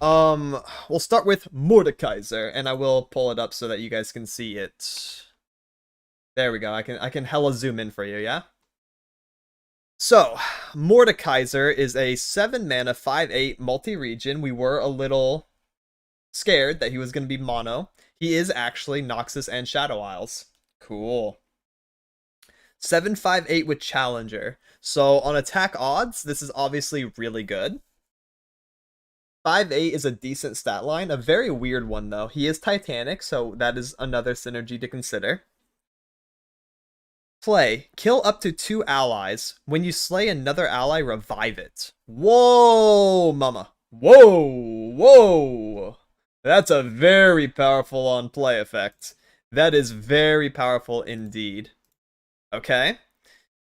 We'll start with Mordekaiser, and I will pull it up so that you guys can see it. There we go. I can hella zoom in for you, yeah? So, Mordekaiser is a 7 mana 5/8 multi-region. We were a little scared that he was going to be mono. He is actually Noxus and Shadow Isles. Cool. 7/5/8 with Challenger. So on attack odds, this is obviously really good. 5/8 is a decent stat line. A very weird one, though. He is Titanic, so that is another synergy to consider. Play. Kill up to 2 allies. When you slay another ally, revive it. Whoa, mama. Whoa, whoa. That's a very powerful on play effect. That is very powerful indeed. Okay.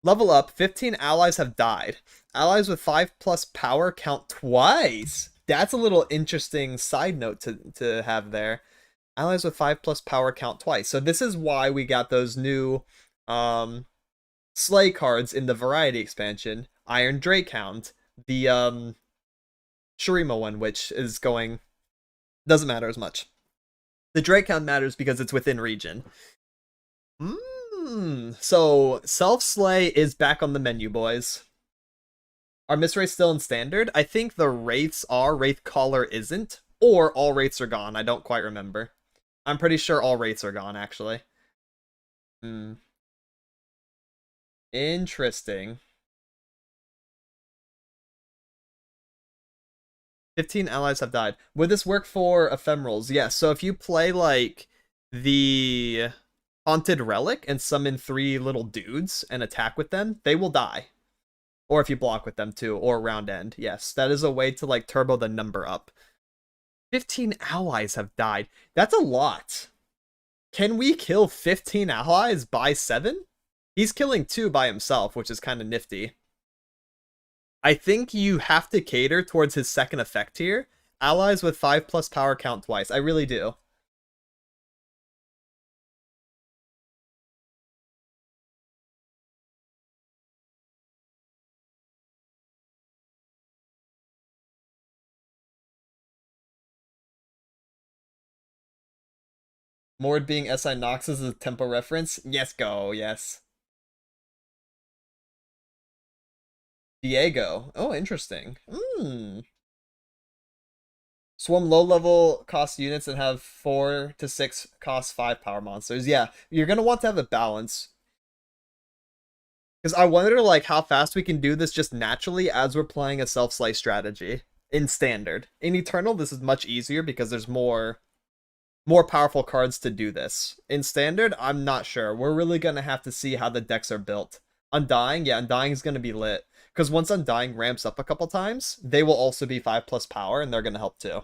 Level up. 15 allies have died. Allies with 5+ power count twice. That's a little interesting side note to have there. Allies with 5+ power count twice. So this is why we got those new Slay cards in the Variety expansion. Iron Drakehound. The Shurima one, which is going... doesn't matter as much. The Drakehound matters because it's within region. So, Self-Slay is back on the menu, boys. Are Mistwraiths still in Standard? I think the Wraiths are, Wraithcaller isn't. Or all Wraiths are gone, I don't quite remember. I'm pretty sure all Wraiths are gone, actually. Interesting. 15 allies have died. Would this work for ephemerals? Yes. So if you play like the Haunted Relic and summon 3 little dudes and attack with them, they will die. Or if you block with them too, or round end. Yes, that is a way to like turbo the number up. 15 allies have died. That's a lot. Can we kill 15 allies by 7? He's killing 2 by himself, which is kind of nifty. I think you have to cater towards his second effect here. Allies with 5+ power count twice. I really do. Mord being SI Noxus is a tempo reference? Yes, go, yes. Diego. Oh, interesting. Swarm low level cost units and have 4 to 6 cost 5 power monsters. Yeah, you're gonna want to have a balance. Because I wonder like how fast we can do this just naturally as we're playing a self-slice strategy in standard. In Eternal, this is much easier because there's more powerful cards to do this. In standard, I'm not sure. We're really gonna have to see how the decks are built. Undying, yeah, Undying is gonna be lit. Because once Undying ramps up a couple times, they will also be 5+ power, and they're gonna help too.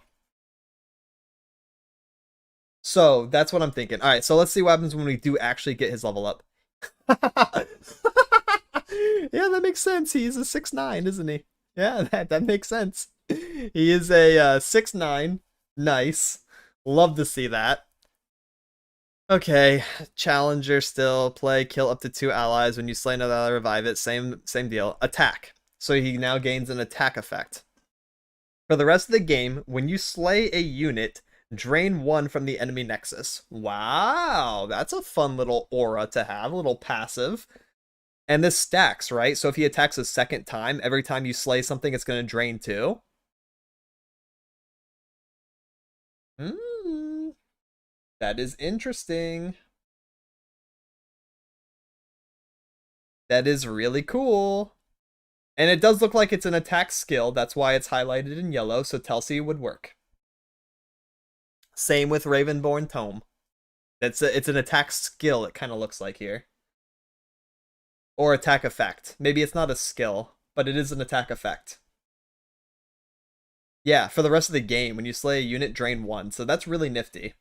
So, that's what I'm thinking. Alright, so let's see what happens when we do actually get his level up. Yeah, that makes sense. He's a 6'9", isn't he? Yeah, that makes sense. He is a 6'9". Nice. Love to see that. Okay, Challenger still. Play, kill up to 2 allies. When you slay another ally, revive it. Same deal. Attack. So he now gains an attack effect. For the rest of the game, when you slay a unit, drain 1 from the enemy Nexus. Wow, that's a fun little aura to have, a little passive. And this stacks, right? So if he attacks a second time, every time you slay something, it's going to drain 2. That is interesting. That is really cool. And it does look like it's an attack skill. That's why it's highlighted in yellow, so Telsi would work. Same with Ravenborn Tome. It's an attack skill, it kind of looks like here. Or attack effect. Maybe it's not a skill, but it is an attack effect. Yeah, for the rest of the game, when you slay a unit, drain 1. So that's really nifty.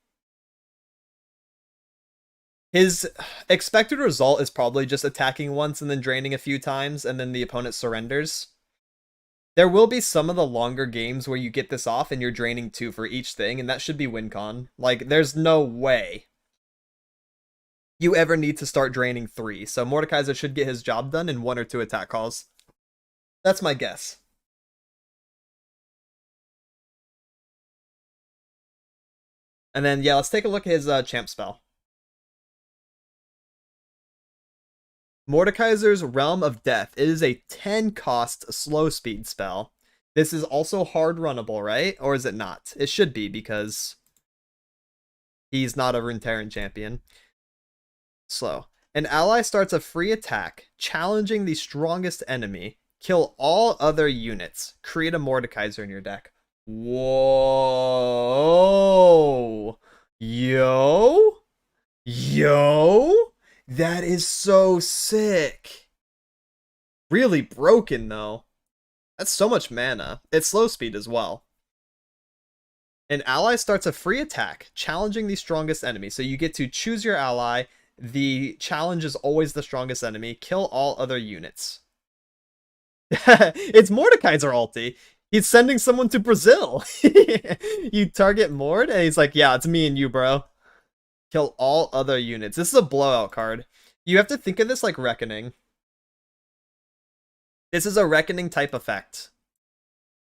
His expected result is probably just attacking once and then draining a few times, and then the opponent surrenders. There will be some of the longer games where you get this off and you're draining 2 for each thing, and that should be win con. Like, there's no way you ever need to start draining 3. So Mordekaiser should get his job done in 1 or 2 attack calls. That's my guess. And then, yeah, let's take a look at his champ spell. Mordekaiser's Realm of Death. It is a 10 cost slow speed spell. This is also hard runnable, right? Or is it not? It should be because he's not a Runeterran champion. Slow. An ally starts a free attack, challenging the strongest enemy. Kill all other units. Create a Mordekaiser in your deck. Whoa. Yo. Yo. That is so sick. Really broken, though. That's so much mana. It's slow speed as well. An ally starts a free attack, challenging the strongest enemy. So you get to choose your ally. The challenge is always the strongest enemy. Kill all other units. It's Mordekaiser ulti. He's sending someone to Brazil. You target Mord, and he's like, yeah, it's me and you, bro. Kill all other units. This is a blowout card. You have to think of this like Reckoning. This is a Reckoning type effect.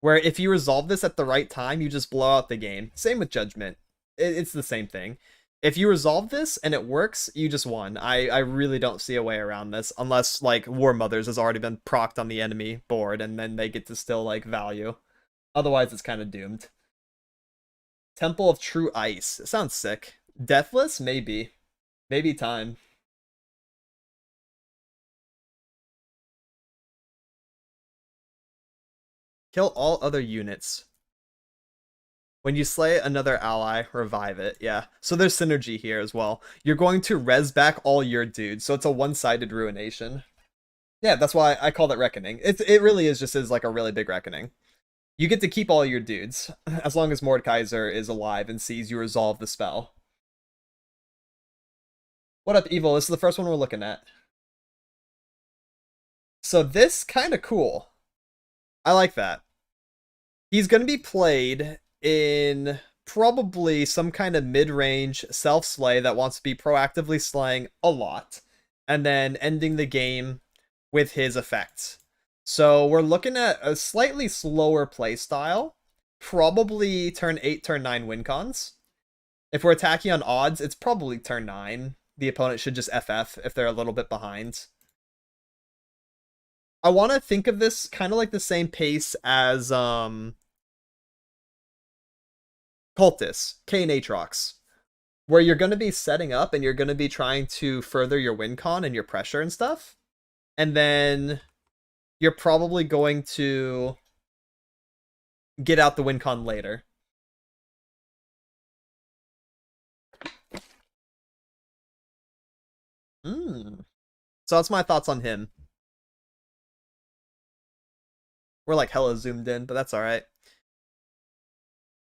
Where if you resolve this at the right time, you just blow out the game. Same with Judgment. It's the same thing. If you resolve this and it works, you just won. I really don't see a way around this. Unless, like, War Mothers has already been procced on the enemy board, and then they get to still, like, value. Otherwise, it's kind of doomed. Temple of True Ice. It sounds sick. Deathless? Maybe. Maybe time. Kill all other units. When you slay another ally, revive it. Yeah. So there's synergy here as well. You're going to res back all your dudes, so it's a one-sided ruination. Yeah, that's why I call it Reckoning. It really is just like a really big Reckoning. You get to keep all your dudes, as long as Mordekaiser is alive and sees you resolve the spell. What up, Evil? This is the first one we're looking at. So this, kind of cool. I like that. He's going to be played in probably some kind of mid-range self-slay that wants to be proactively slaying a lot, and then ending the game with his effects. So we're looking at a slightly slower playstyle, probably turn 8, turn 9 win cons. If we're attacking on odds, it's probably turn 9. The opponent should just FF if they're a little bit behind. I want to think of this kind of like the same pace as Cultists, K and Aatrox, where you're going to be setting up and you're going to be trying to further your win con and your pressure and stuff. And then you're probably going to get out the win con later. So that's my thoughts on him. We're like hella zoomed in, but that's alright.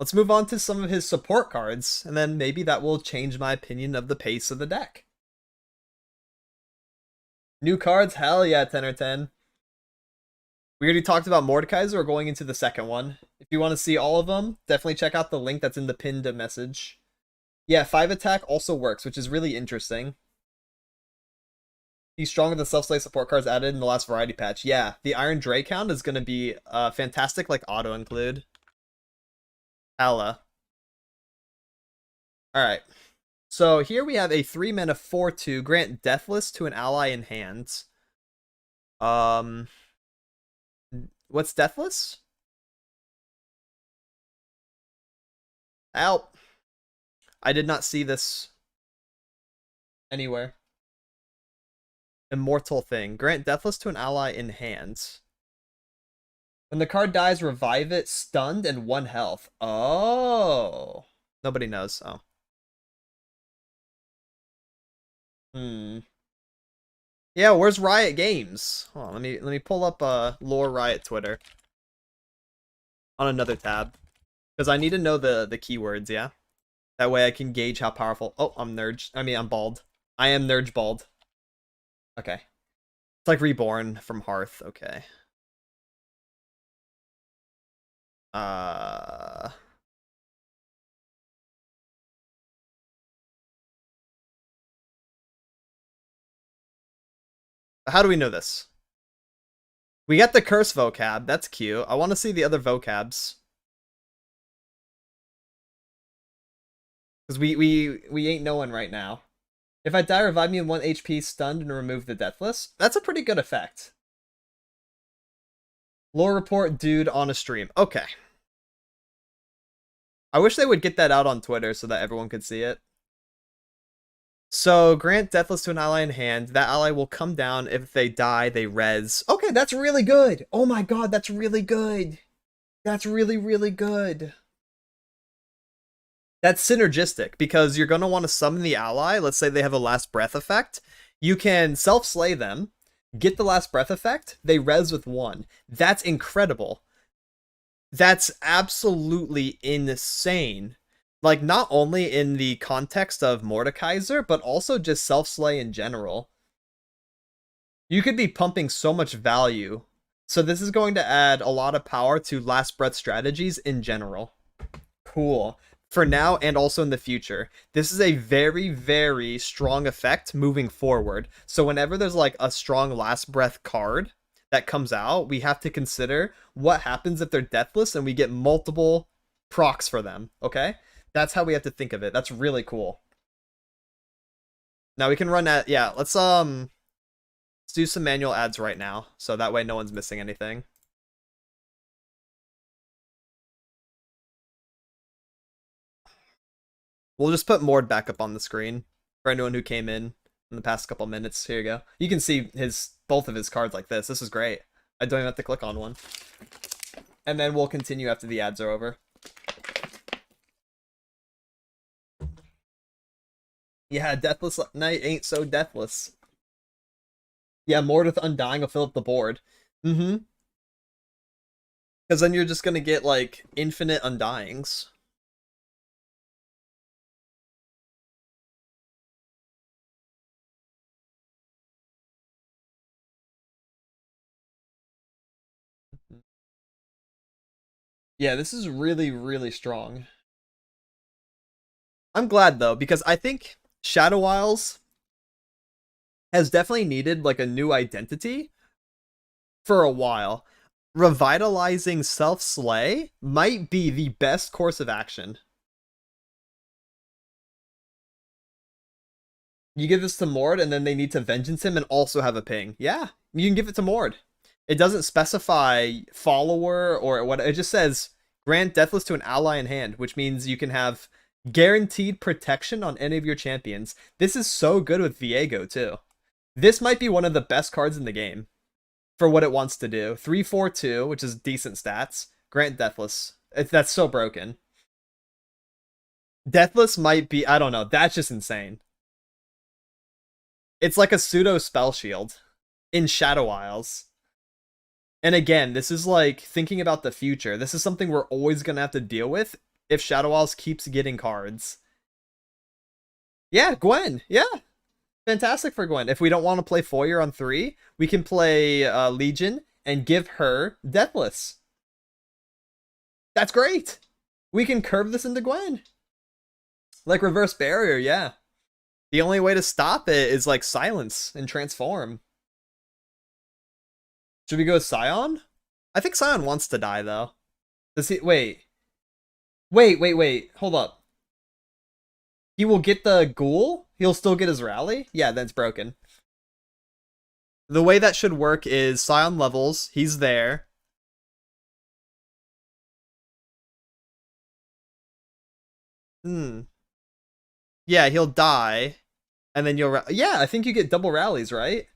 Let's move on to some of his support cards, and then maybe that will change my opinion of the pace of the deck. New cards? Hell yeah, 10 or 10. We already talked about Mordekaiser. We're going into the second one. If you want to see all of them, definitely check out the link that's in the pinned message. Yeah, 5 attack also works, which is really interesting. He's stronger than self-slay support cards added in the last variety patch. Yeah, the Iron Dray count is going to be fantastic, like auto-include. Hella. Alright. So here we have a 3-mana 4/2. Grant Deathless to an ally in hand. What's Deathless? Help. I did not see this anywhere. Immortal thing. Grant Deathless to an ally in hand. When the card dies, revive it, stunned, and 1 health. Oh. Nobody knows. Oh. Yeah, where's Riot Games? Hold on, let me pull up Lore Riot Twitter on another tab, because I need to know the keywords. Yeah, that way I can gauge how powerful. Oh, I'm nerd. I mean, I'm bald. I am nerd bald. Okay, it's like Reborn from Hearth. Okay. How do we know this? We got the curse vocab. That's cute. I want to see the other vocabs. Because we ain't knowing right now. If I die, revive me in 1 HP, stunned, and remove the Deathless. That's a pretty good effect. Lore report, dude, on a stream. Okay. I wish they would get that out on Twitter so that everyone could see it. So, grant Deathless to an ally in hand. That ally will come down. If they die, they res. Okay, that's really good. Oh my god, that's really good. That's really, really good. That's synergistic, because you're going to want to summon the ally. Let's say they have a last breath effect. You can self-slay them, get the last breath effect, they res with 1. That's incredible. That's absolutely insane. Like, not only in the context of Mordekaiser, but also just self-slay in general. You could be pumping so much value. So this is going to add a lot of power to last breath strategies in general. Cool. For now and also in the future. This is a very, very strong effect moving forward. So whenever there's like a strong last breath card that comes out, we have to consider what happens if they're deathless and we get multiple procs for them, okay? That's how we have to think of it. That's really cool. Now we can run at, yeah, let's do some manual ads right now, so that way no one's missing anything. We'll just put Mord back up on the screen for anyone who came in the past couple minutes. Here you go. You can see both of his cards like this. This is great. I don't even have to click on one. And then we'll continue after the ads are over. Yeah, Deathless Knight ain't so deathless. Yeah, Mord with Undying will fill up the board. Mm-hmm. Because then you're just going to get, like, infinite Undyings. Yeah, this is really, really strong. I'm glad, though, because I think Shadow Isles has definitely needed, like, a new identity for a while. Revitalizing self-slay might be the best course of action. You give this to Mord, and then they need to vengeance him and also have a ping. Yeah, you can give it to Mord. It doesn't specify follower or what. It just says grant Deathless to an ally in hand, which means you can have guaranteed protection on any of your champions. This is so good with Viego, too. This might be one of the best cards in the game for what it wants to do. 3/4/2, which is decent stats. Grant Deathless. That's so broken. Deathless might be, I don't know, that's just insane. It's like a pseudo spell shield in Shadow Isles. And again, this is like thinking about the future. This is something we're always going to have to deal with if Shadow Isles keeps getting cards. Yeah, Gwen. Yeah. Fantastic for Gwen. If we don't want to play Foyer on 3, we can play Legion and give her Deathless. That's great. We can curve this into Gwen. Like reverse barrier, yeah. The only way to stop it is like silence and transform. Should we go Scion? I think Scion wants to die, though. Does he? Wait. Wait. Hold up. He will get the ghoul? He'll still get his rally? Yeah, then it's broken. The way that should work is Scion levels. He's there. Yeah, he'll die. And then you'll... Yeah, I think you get double rallies, right?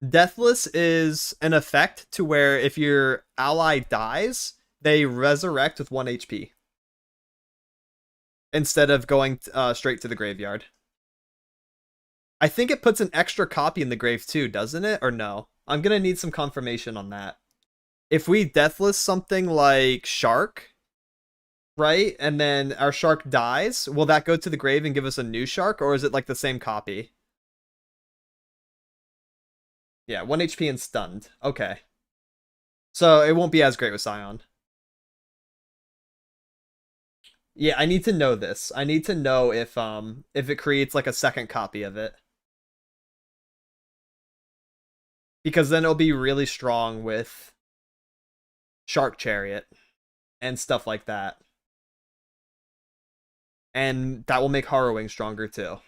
Deathless is an effect to where if your ally dies, they resurrect with 1 HP. Instead of going straight to the graveyard. I think it puts an extra copy in the grave too, doesn't it? Or no? I'm going to need some confirmation on that. If we Deathless something like Shark, right? And then our Shark dies, will that go to the grave and give us a new Shark? Or is it like the same copy? Yeah, 1 HP and stunned. Okay. So it won't be as great with Scion. Yeah, I need to know this. I need to know if it creates like a second copy of it. Because then it'll be really strong with Shark Chariot and stuff like that. And that will make Harrowing stronger too.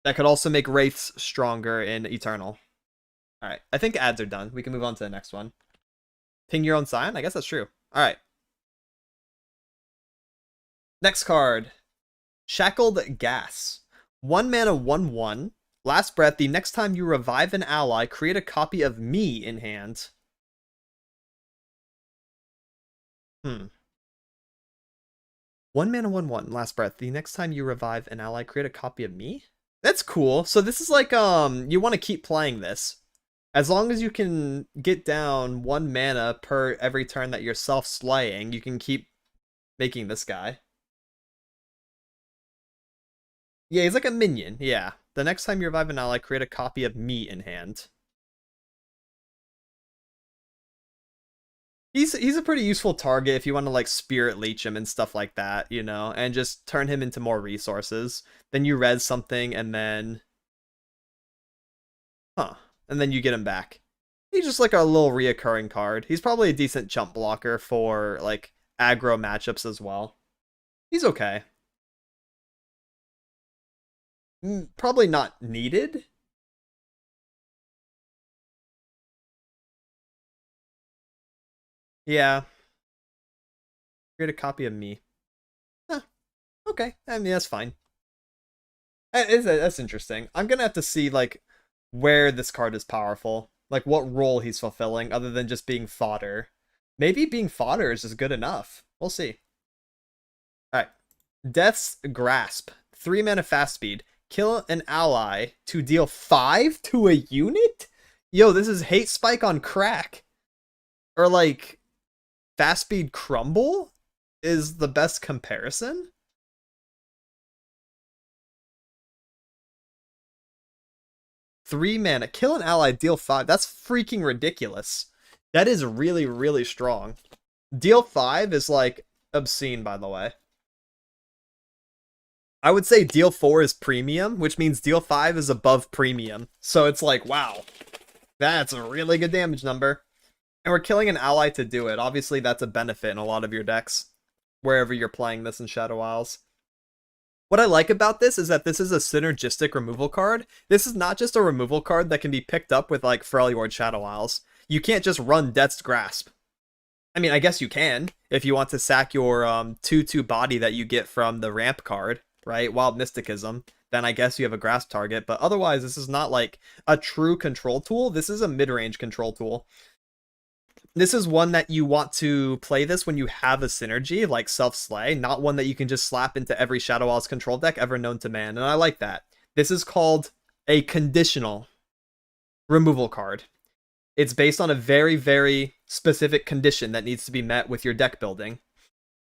That could also make Wraiths stronger in Eternal. Alright, I think ads are done. We can move on to the next one. Ping your own sign? I guess that's true. Alright. Next card. Shackled Gas. 1 mana 1/1. Last breath, the next time you revive an ally, create a copy of me in hand. 1 mana 1/1. Last breath, the next time you revive an ally, create a copy of me? That's cool. So this is like, you want to keep playing this. As long as you can get down 1 mana per every turn that you're self-slaying, you can keep making this guy. Yeah, he's like a minion, yeah. The next time you revive an ally, create a copy of me in hand. He's a pretty useful target if you want to like spirit leech him and stuff like that, you know, and just turn him into more resources. Then you res something and then and then you get him back. He's just like a little reoccurring card. He's probably a decent chump blocker for like aggro matchups as well. He's okay. Probably not needed. Yeah. Create a copy of me. Huh. Okay. I mean, that's fine. That's interesting. I'm gonna have to see, like, where this card is powerful. Like, what role he's fulfilling, other than just being fodder. Maybe being fodder is just good enough. We'll see. Alright. Death's Grasp. 3 mana fast speed. Kill an ally to deal 5 to a unit? Yo, this is Hate Spike on crack. Or, like, Fast Speed Crumble is the best comparison? Three mana. Kill an ally, deal 5. That's freaking ridiculous. That is really, really strong. Deal 5 is, like, obscene, by the way. I would say deal 4 is premium, which means deal 5 is above premium. So it's like, wow. That's a really good damage number. And we're killing an ally to do it. Obviously, that's a benefit in a lot of your decks, wherever you're playing this in Shadow Isles. What I like about this is that this is a synergistic removal card. This is not just a removal card that can be picked up with, like, Freljord Shadow Isles. You can't just run Death's Grasp. I mean, I guess you can, if you want to sack your 2/2 body that you get from the ramp card, right? Wild Mysticism. Then I guess you have a grasp target. But otherwise, this is not, like, a true control tool. This is a mid-range control tool. This is one that you want to play this when you have a synergy, like Self-Slay, not one that you can just slap into every Shadow Isles control deck ever known to man, and I like that. This is called a conditional removal card. It's based on a very, very specific condition that needs to be met with your deck building,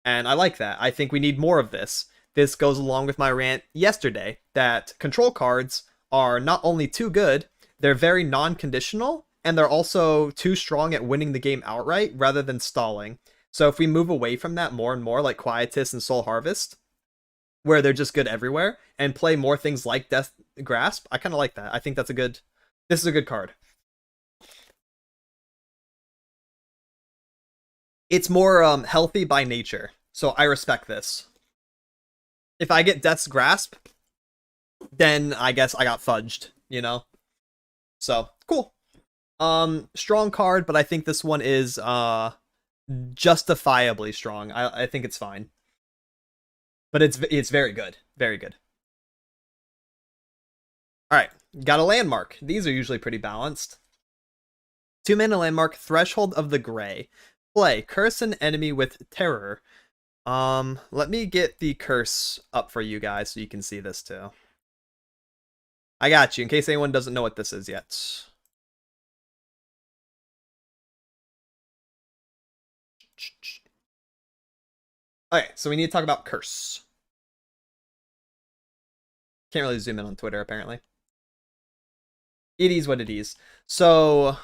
and I like that. I think we need more of this. This goes along with my rant yesterday that control cards are not only too good, they're very non-conditional, and they're also too strong at winning the game outright rather than stalling. So if we move away from that more and more, like Quietus and Soul Harvest, where they're just good everywhere, and play more things like Death Grasp, I kind of like that. I think that's this is a good card. It's more healthy by nature, so I respect this. If I get Death's Grasp, then I guess I got fudged, you know? So, cool. Strong card, but I think this one is justifiably strong. I think it's fine. But it's very good. Very good. Alright, got a landmark. These are usually pretty balanced. 2 mana landmark, Threshold of the Grey. Play, curse an enemy with terror. Let me get the curse up for you guys so you can see this too. I got you, in case anyone doesn't know what this is yet. Okay, so we need to talk about curse. Can't really zoom in on Twitter, apparently. It is what it is. So,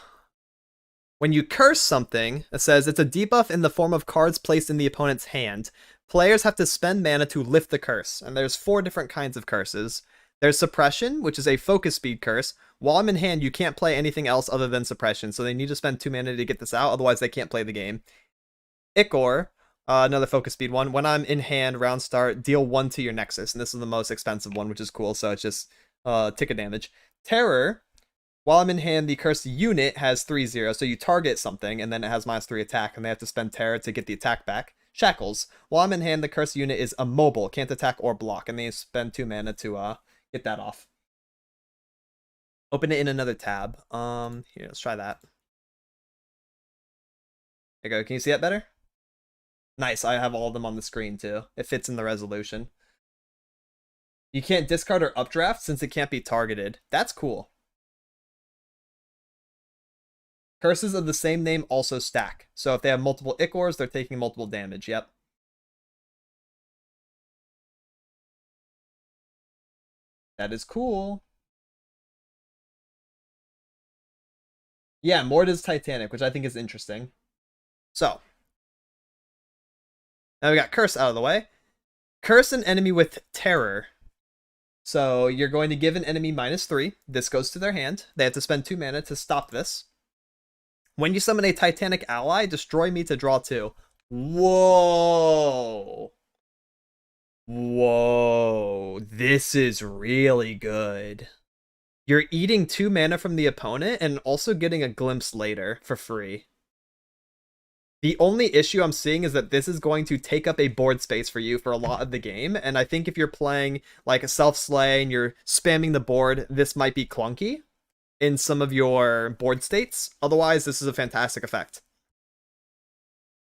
when you curse something, it says it's a debuff in the form of cards placed in the opponent's hand. Players have to spend mana to lift the curse, and there's 4 different kinds of curses. There's Suppression, which is a focus speed curse. While I'm in hand, you can't play anything else other than Suppression, so they need to spend 2 mana to get this out, otherwise they can't play the game. Ichor, another focus speed one. When I'm in hand, round start, deal 1 to your Nexus, and this is the most expensive one, which is cool, so it's just ticket damage. Terror, while I'm in hand, the cursed unit has 3/0, so you target something, and then it has -3 attack, and they have to spend Terror to get the attack back. Shackles, while I'm in hand, the cursed unit is immobile, can't attack or block, and they spend 2 mana to get that off. Open it in another tab. Here, let's try that. There you go. Can you see that better? Nice, I have all of them on the screen too. It fits in the resolution. You can't discard or updraft since it can't be targeted. That's cool. Curses of the same name also stack. So if they have multiple Ichors, they're taking multiple damage. Yep. That is cool. Yeah, Mord is Titanic, which I think is interesting. So, now we got Curse out of the way. Curse an enemy with Terror. So you're going to give an enemy -3. This goes to their hand. They have to spend 2 mana to stop this. When you summon a Titanic ally, destroy me to draw 2. Whoa. Whoa. This is really good. You're eating 2 mana from the opponent and also getting a glimpse later for free. The only issue I'm seeing is that this is going to take up a board space for you for a lot of the game, and I think if you're playing like a self-slay and you're spamming the board, this might be clunky in some of your board states. Otherwise, this is a fantastic effect.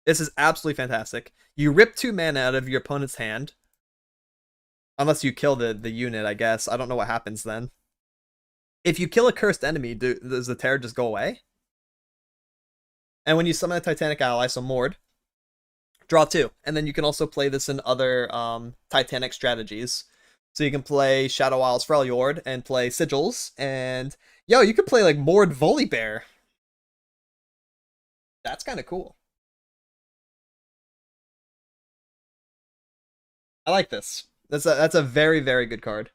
This is absolutely fantastic. You rip 2 mana out of your opponent's hand. Unless you kill the unit, I guess. I don't know what happens then. If you kill a cursed enemy, does the terror just go away? And when you summon a Titanic ally, so Mord, draw 2. And then you can also play this in other Titanic strategies. So you can play Shadow Isles Freljord and play Sigils. And, yo, you could play like Mord Volibear. That's kind of cool. I like this. That's a very, very good card.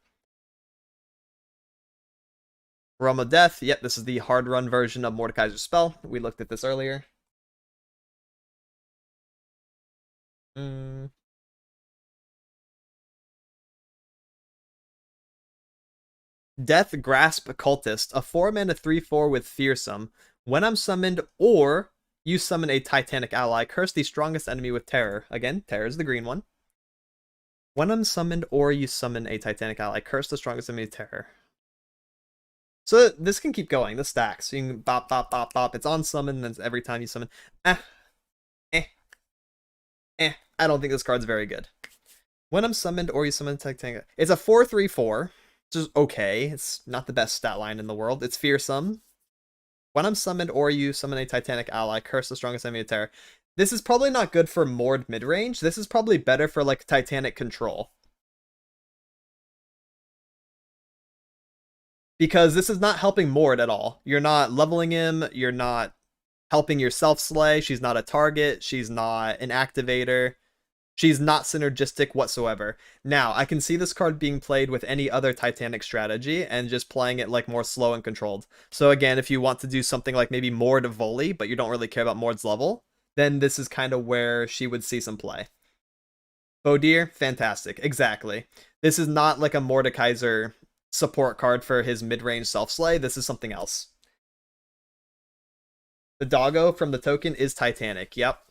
Realm of Death. Yep, this is the hard run version of Mordekaiser's spell. We looked at this earlier. Death Grasp Cultist, a 4-mana 3/4 with Fearsome. When I'm summoned or you summon a Titanic ally, curse the strongest enemy with Terror. Again, Terror is the green one. When I'm summoned or you summon a Titanic ally, curse the strongest enemy with Terror. So this can keep going. This stacks. So you can bop, bop, bop, bop. It's on summon, and every time you summon. I don't think this card's very good. When I'm summoned or you summon Titanic, it's a 4/3/4. Which is okay. It's not the best stat line in the world. It's Fearsome. When I'm summoned or you summon a Titanic ally, curse the strongest enemy of Terror. This is probably not good for Mord midrange. This is probably better for like Titanic control. Because this is not helping Mord at all. You're not leveling him. You're not helping yourself slay. She's not a target. She's not an activator. She's not synergistic whatsoever. Now, I can see this card being played with any other Titanic strategy and just playing it like more slow and controlled. So again, if you want to do something like maybe Mord Volley, but you don't really care about Mord's level, then this is kind of where she would see some play. Bodir, fantastic. Exactly. This is not like a Mordekaiser support card for his mid-range self-slay. This is something else. The doggo from the token is Titanic. Yep.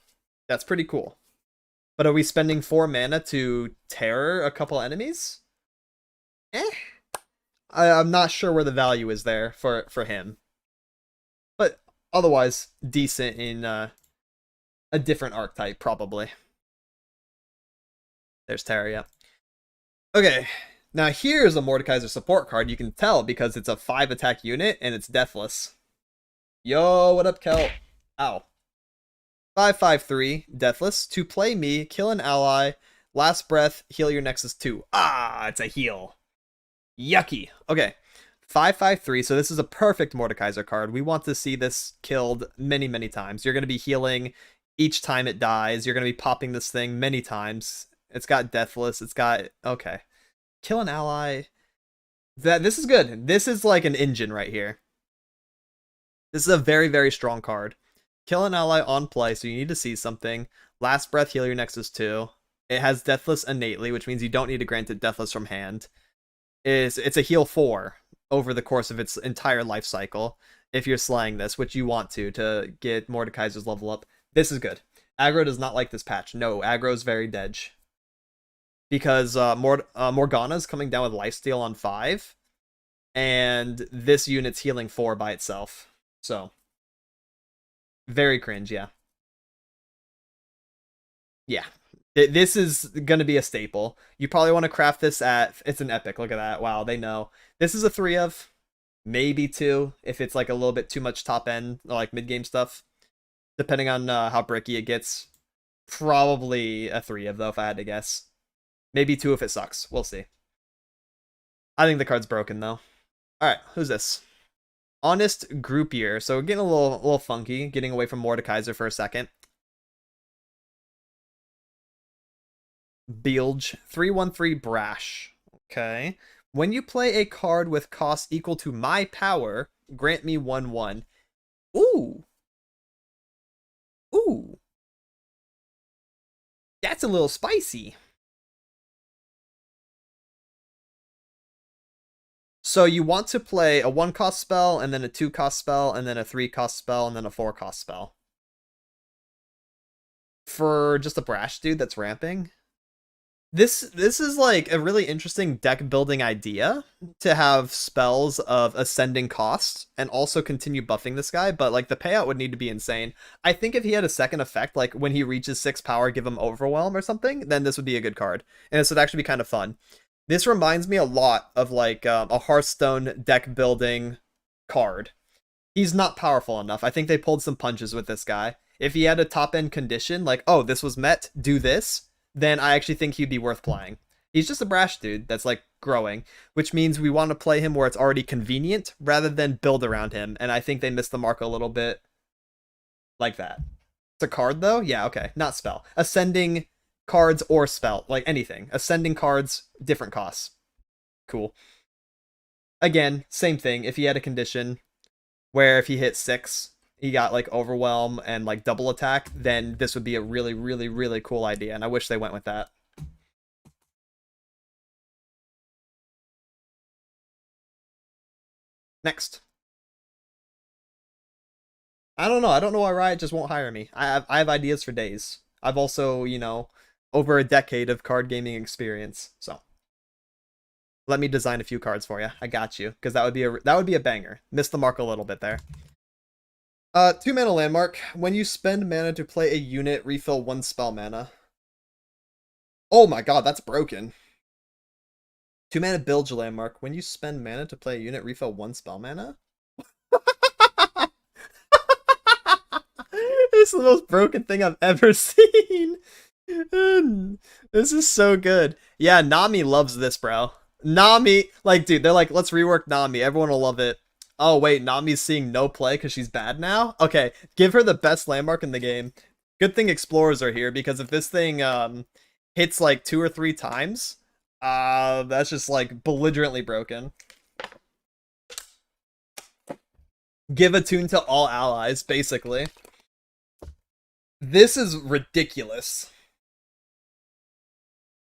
That's pretty cool. But are we spending 4 mana to terror a couple enemies? I'm not sure where the value is there for him. But otherwise, decent in a different archetype, probably. There's Terror, yeah. Okay, now here's a Mordekaiser support card. You can tell because it's a 5 attack unit and it's Deathless. Yo, what up, Kel? Ow. 5/5/3, Deathless. To play me, kill an ally. Last breath, heal your Nexus 2. Ah, it's a heal. Yucky. Okay. 5/5/3, so this is a perfect Mordekaiser card. We want to see this killed many, many times. You're going to be healing each time it dies. You're going to be popping this thing many times. It's got Deathless. It's got... Okay. Kill an ally. This is good. This is like an engine right here. This is a very, very strong card. Kill an ally on play, so you need to see something. Last breath, heal your Nexus 2. It has Deathless innately, which means you don't need to grant it Deathless from hand. It's a heal 4 over the course of its entire life cycle. If you're slaying this, which you want to get Mordekaiser's level up. This is good. Aggro does not like this patch. No, aggro is very dead. Because Morgana is coming down with lifesteal on 5. And this unit's healing 4 by itself. So, very cringe, yeah. Yeah. This is going to be a staple. You probably want to craft this at... It's an epic. Look at that. Wow, they know. This is a 3 of. Maybe 2, if it's like a little bit too much top end, or like mid-game stuff. Depending on how bricky it gets. Probably a 3 of, though, if I had to guess. Maybe 2 if it sucks. We'll see. I think the card's broken, though. Alright, who's this? Honest Groupier. So we're getting a little funky, getting away from Mordekaiser for a second. Bilge. 3/1/3 Brash. Okay. When you play a card with cost equal to my power, grant me 1/1. Ooh. Ooh. That's a little spicy. So you want to play a 1-cost spell, and then a 2-cost spell, and then a 3-cost spell, and then a 4-cost spell. For just a Brash dude that's ramping? This is like a really interesting deck building idea to have spells of ascending cost and also continue buffing this guy, but like the payout would need to be insane. I think if he had a second effect, like when he reaches 6 power, give him Overwhelm or something, then this would be a good card. And this would actually be kind of fun. This reminds me a lot of like a Hearthstone deck building card. He's not powerful enough. I think they pulled some punches with this guy. If he had a top end condition, like, oh, this was met, do this, then I actually think he'd be worth playing. He's just a Brash dude that's like growing, which means we want to play him where it's already convenient rather than build around him. And I think they missed the mark a little bit like that. It's a card though? Yeah, okay. Not spell. Ascending cards or spell. Like anything. Ascending cards, different costs. Cool. Again, same thing. If he had a condition where if he hit 6, he got like Overwhelm and like double attack, then this would be a really, really, really cool idea. And I wish they went with that. Next. I don't know. I don't know why Riot just won't hire me. I have ideas for days. I've also, you know, over a decade of card gaming experience. So let me design a few cards for you. I got you, because that would be a banger. Missed the mark a little bit there. 2 mana landmark. When you spend mana to play a unit, refill 1 spell mana. Oh my god, that's broken. 2 mana Bilge landmark. When you spend mana to play a unit, refill 1 spell mana? This is the most broken thing I've ever seen. This is so good. Yeah, Nami loves this, bro. Nami, like, dude, they're like, let's rework Nami. Everyone will love it. Oh, wait, Nami's seeing no play because she's bad now? Okay, give her the best landmark in the game. Good thing Explorers are here, because if this thing hits like 2 or 3 times, that's just like belligerently broken. Give a tune to all allies, basically. This is ridiculous.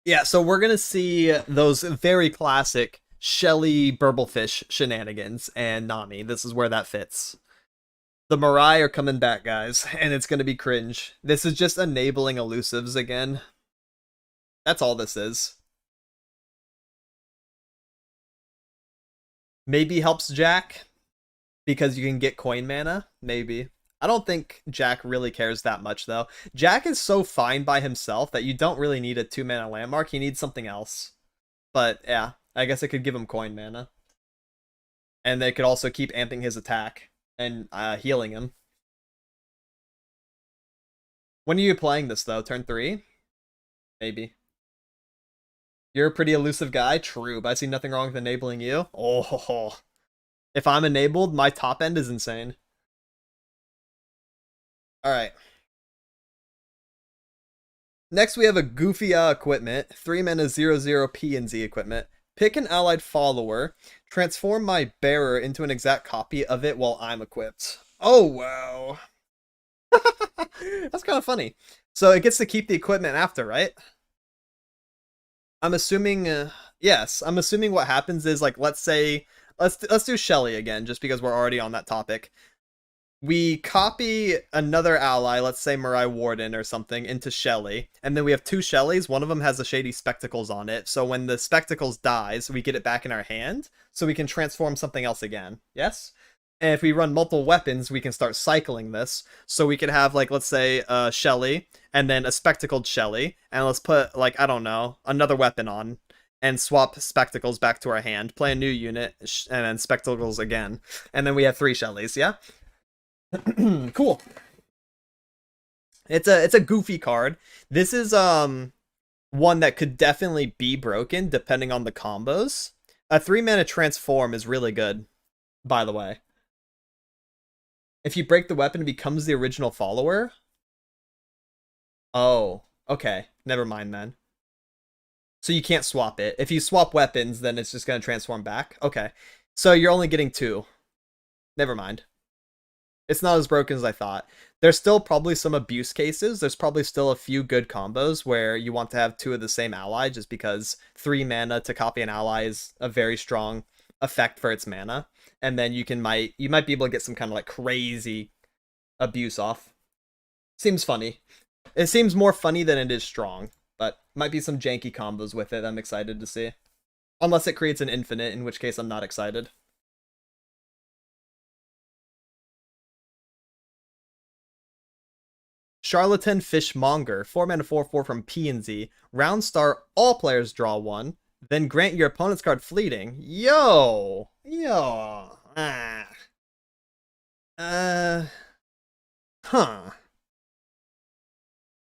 Yeah, so we're gonna see those very classic Shelly Burblefish shenanigans and Nami. This is where that fits. The Mirai are coming back, guys, and it's gonna be cringe. This is just enabling elusives again. That's all this is. Maybe helps Jack, because you can get coin mana. Maybe. I don't think Jack really cares that much, though. Jack is so fine by himself that you don't really need a 2 mana landmark. He needs something else. But, yeah, I guess it could give him coin mana. And they could also keep amping his attack and healing him. When are you playing this, though? Turn 3? Maybe. You're a pretty elusive guy? True, but I see nothing wrong with enabling you. Oh, if I'm enabled, my top end is insane. Alright. Next, we have a goofy equipment. 3 mana 0/0 P and Z equipment. Pick an allied follower. Transform my bearer into an exact copy of it while I'm equipped. Oh, wow. That's kind of funny. So it gets to keep the equipment after, right? I'm assuming, yes. I'm assuming what happens is, like, let's do Shelly again, just because we're already on that topic. We copy another ally, let's say Mirai Warden or something, into Shelly, and then we have two Shellys. One of them has the shady spectacles on it, so when the spectacles dies, we get it back in our hand, so we can transform something else again. Yes? And if we run multiple weapons, we can start cycling this, so we could have, like, let's say, Shelly, and then a spectacled Shelly, and let's put, like, I don't know, another weapon on, and swap spectacles back to our hand, play a new unit, and then spectacles again, and then we have 3 Shellys, yeah? Cool. It's a goofy card. This is one that could definitely be broken depending on the combos. A 3-mana transform is really good, by the way. If you break the weapon, it becomes the original follower. Oh, okay. Never mind then. So you can't swap it. If you swap weapons, then it's just going to transform back. Okay. So you're only getting 2. Never mind. It's not as broken as I thought. There's still probably some abuse cases. There's probably still a few good combos where you want to have 2 of the same ally, just because 3 mana to copy an ally is a very strong effect for its mana. And then you might be able to get some kind of like crazy abuse off. Seems funny. It seems more funny than it is strong, but might be some janky combos with it I'm excited to see. Unless it creates an infinite, in which case I'm not excited. Charlatan Fishmonger, 4-mana 4/4 from P&Z. Round start, all players draw 1. Then grant your opponent's card fleeting. Yo! Huh.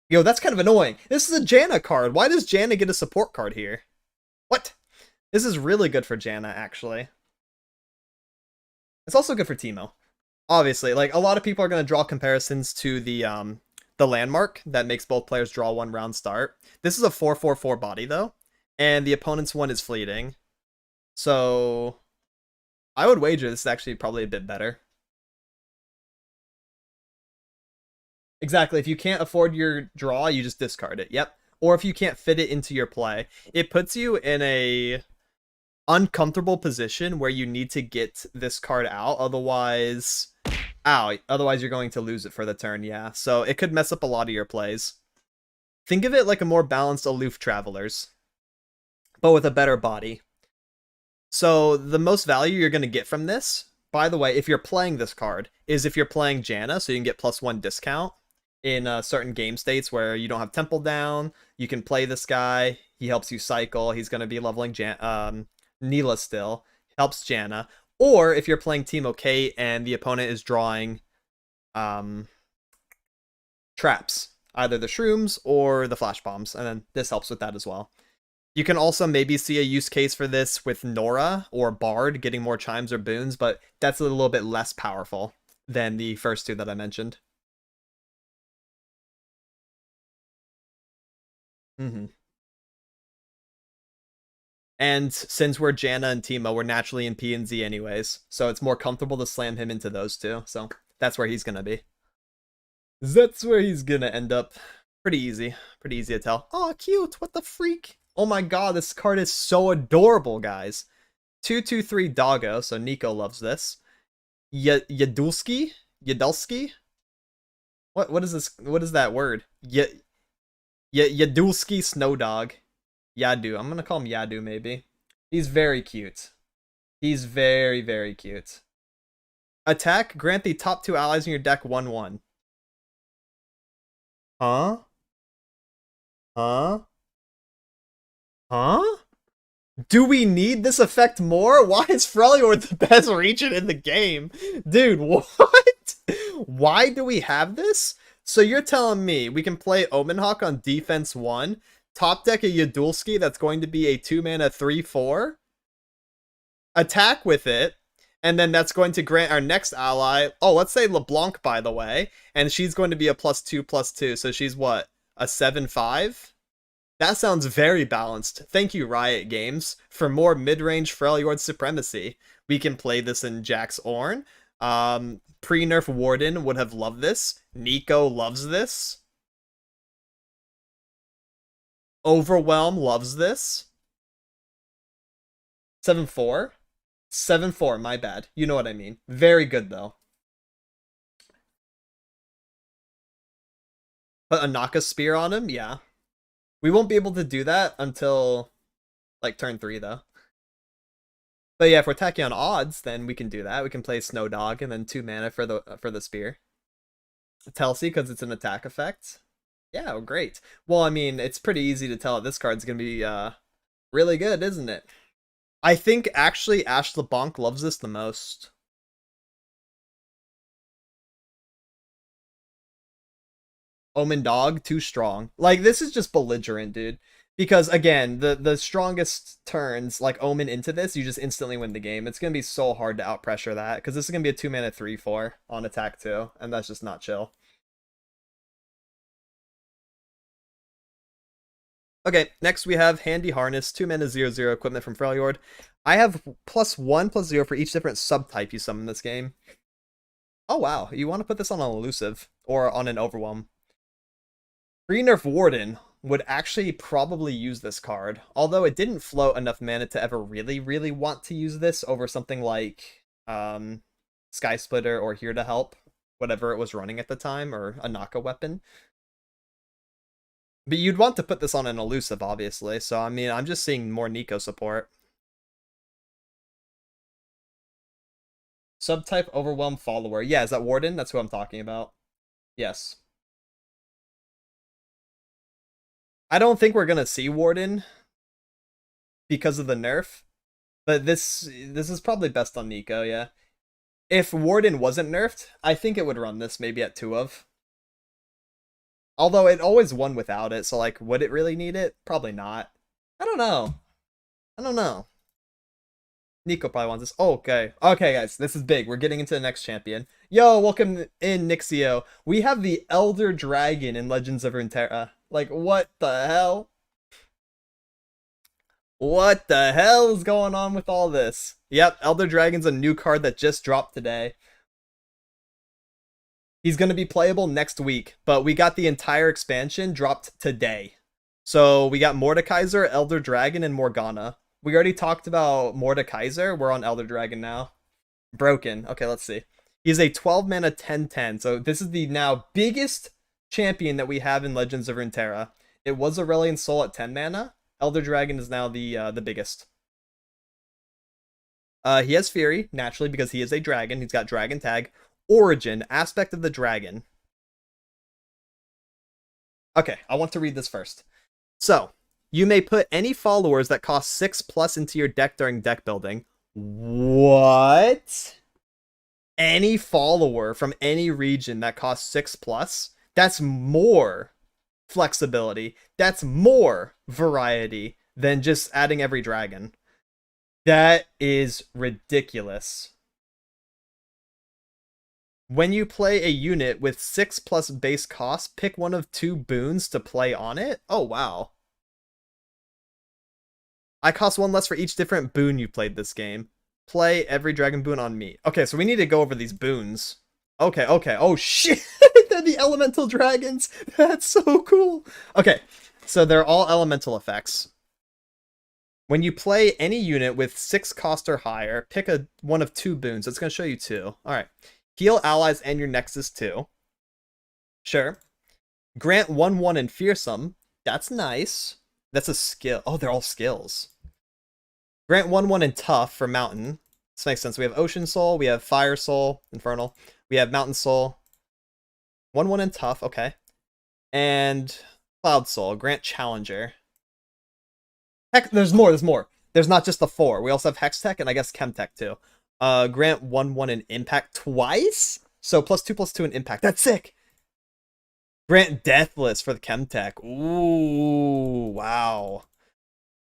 Yo, that's kind of annoying. This is a Janna card. Why does Janna get a support card here? What? This is really good for Janna, actually. It's also good for Teemo. Obviously, like, a lot of people are going to draw comparisons to the landmark that makes both players draw 1 round start. This is a 4/4/4 body, though, and the opponent's one is fleeting. So I would wager this is actually probably a bit better. Exactly. If you can't afford your draw, you just discard it. Yep. Or if you can't fit it into your play, it puts you in a uncomfortable position where you need to get this card out. Otherwise, otherwise you're going to lose it for the turn. Yeah. So it could mess up a lot of your plays. Think of it like a more balanced Aloof Travelers, but with a better body. So the most value you're going to get from this, by the way, if you're playing this card, is if you're playing Janna, so you can get +1 discount in certain game states where you don't have Temple down. You can play this guy. He helps you cycle. He's going to be leveling Neela still. Helps Janna. Or if you're playing Teemo K and the opponent is drawing traps, either the shrooms or the flash bombs, and then this helps with that as well. You can also maybe see a use case for this with Nora or Bard getting more chimes or boons, but that's a little bit less powerful than the first 2 that I mentioned. And since we're Janna and Teemo, we're naturally in P&Z anyways, so it's more comfortable to slam him into those 2. So that's where he's gonna be. That's where he's gonna end up. Pretty easy to tell. Oh, cute! What the freak? Oh my god, this card is so adorable, guys. 2/2/3 Doggo, so Nico loves this. Yadulski? What is this? What is that word? Yadulski Snowdog. Yadu. I'm gonna call him Yadu, maybe. He's very cute. He's very, very cute. Attack, grant the top 2 allies in your deck 1/1. Huh? Huh? Huh? Do we need this effect more? Why is Freljord the best region in the game? Dude, what? Why do we have this? So you're telling me we can play Omenhawk on defense 1, top deck a Yadulski that's going to be a 2-mana 3/4, attack with it, and then that's going to grant our next ally, oh, let's say LeBlanc, by the way, and she's going to be a +2/+2, so she's what? A 7/5? That sounds very balanced. Thank you, Riot Games, for more mid-range Freljord supremacy. We can play this in Jax Ornn. Pre-nerf Warden would have loved this. Nico loves this. Overwhelm loves this. 7-4? 7-4, my bad. You know what I mean. Very good, though. Put a Naka Spear on him? Yeah. We won't be able to do that until, like, turn 3, though. But yeah, if we're attacking on odds, then we can do that. We can play Snow Dog and then 2 mana for the Spear. Telsi, because it's an attack effect. Yeah, well, great. Well, I mean, it's pretty easy to tell that this card's going to be really good, isn't it? I think, actually, Ash the Bonk loves this the most. Omen Dog, too strong. Like, this is just belligerent, dude. Because, again, the strongest turns, like Omen into this, you just instantly win the game. It's going to be so hard to outpressure that, because this is going to be a 2-mana 3-4 on attack too, and that's just not chill. Okay, next we have Handy Harness, 2-mana 0/0 equipment from Freljord. I have +1/+0 for each different subtype you summon this game. Oh wow, you want to put this on an elusive, or on an overwhelm. Pre-nerf Warden would actually probably use this card, although it didn't float enough mana to ever really want to use this over something like Sky Splitter or Here to Help, whatever it was running at the time, or a Naka weapon. But you'd want to put this on an elusive, obviously, so I mean, I'm just seeing more Nico support. Subtype Overwhelm Follower. Yeah, is that Warden? That's who I'm talking about. Yes. I don't think we're gonna see Warden because of the nerf, but this is probably best on Nico, yeah. If Warden wasn't nerfed, I think it would run this maybe at 2 of. Although it always won without it, so like, would it really need it? Probably not. I don't know. I don't know. Nico probably wants this. Oh, okay. Okay, guys, this is big. We're getting into the next champion. Yo, welcome in, Nixio. We have the Elder Dragon in Legends of Runeterra. Like, what the hell? What the hell is going on with all this? Yep, Elder Dragon's a new card that just dropped today. He's going to be playable next week, but we got the entire expansion dropped today. So we got Mordekaiser, Elder Dragon, and Morgana. We already talked about Mordekaiser. We're on Elder Dragon now. Broken. Okay, let's see. He's a 12 mana 10/10. So this is the now biggest champion that we have in Legends of Runeterra. It was Aurelion Sol at 10 mana. Elder Dragon is now the biggest. He has Fury, naturally, because he is a dragon. He's got Dragon Tag. Origin, Aspect of the Dragon. Okay, I want to read this first. So, you may put any followers that cost 6+ into your deck during deck building. What? Any follower from any region that costs 6+? That's more flexibility. That's more variety than just adding every dragon. That is ridiculous. When you play a unit with 6+ base cost, pick one of 2 boons to play on it? Oh, wow. I cost 1 less for each different boon you played this game. Play every dragon boon on me. Okay, so we need to go over these boons. Okay. Oh, shit! They're the elemental dragons! That's so cool! Okay, so they're all elemental effects. When you play any unit with 6 cost or higher, pick one of 2 boons. It's going to show you 2. Alright. Heal allies and your Nexus too. Sure. Grant 1/1 and Fearsome. That's nice. That's a skill. Oh, they're all skills. Grant 1/1 and Tough for Mountain. This makes sense. We have Ocean Soul. We have Fire Soul. Infernal. We have Mountain Soul. 1/1 and Tough. Okay. And Cloud Soul. Grant Challenger. Heck, there's more. There's not just the 4. We also have Hex Tech and I guess Chem Tech too. Grant 1/1 and Impact twice? So +2/+2 and Impact. That's sick! Grant Deathless for the Chem Tech. Ooh, wow.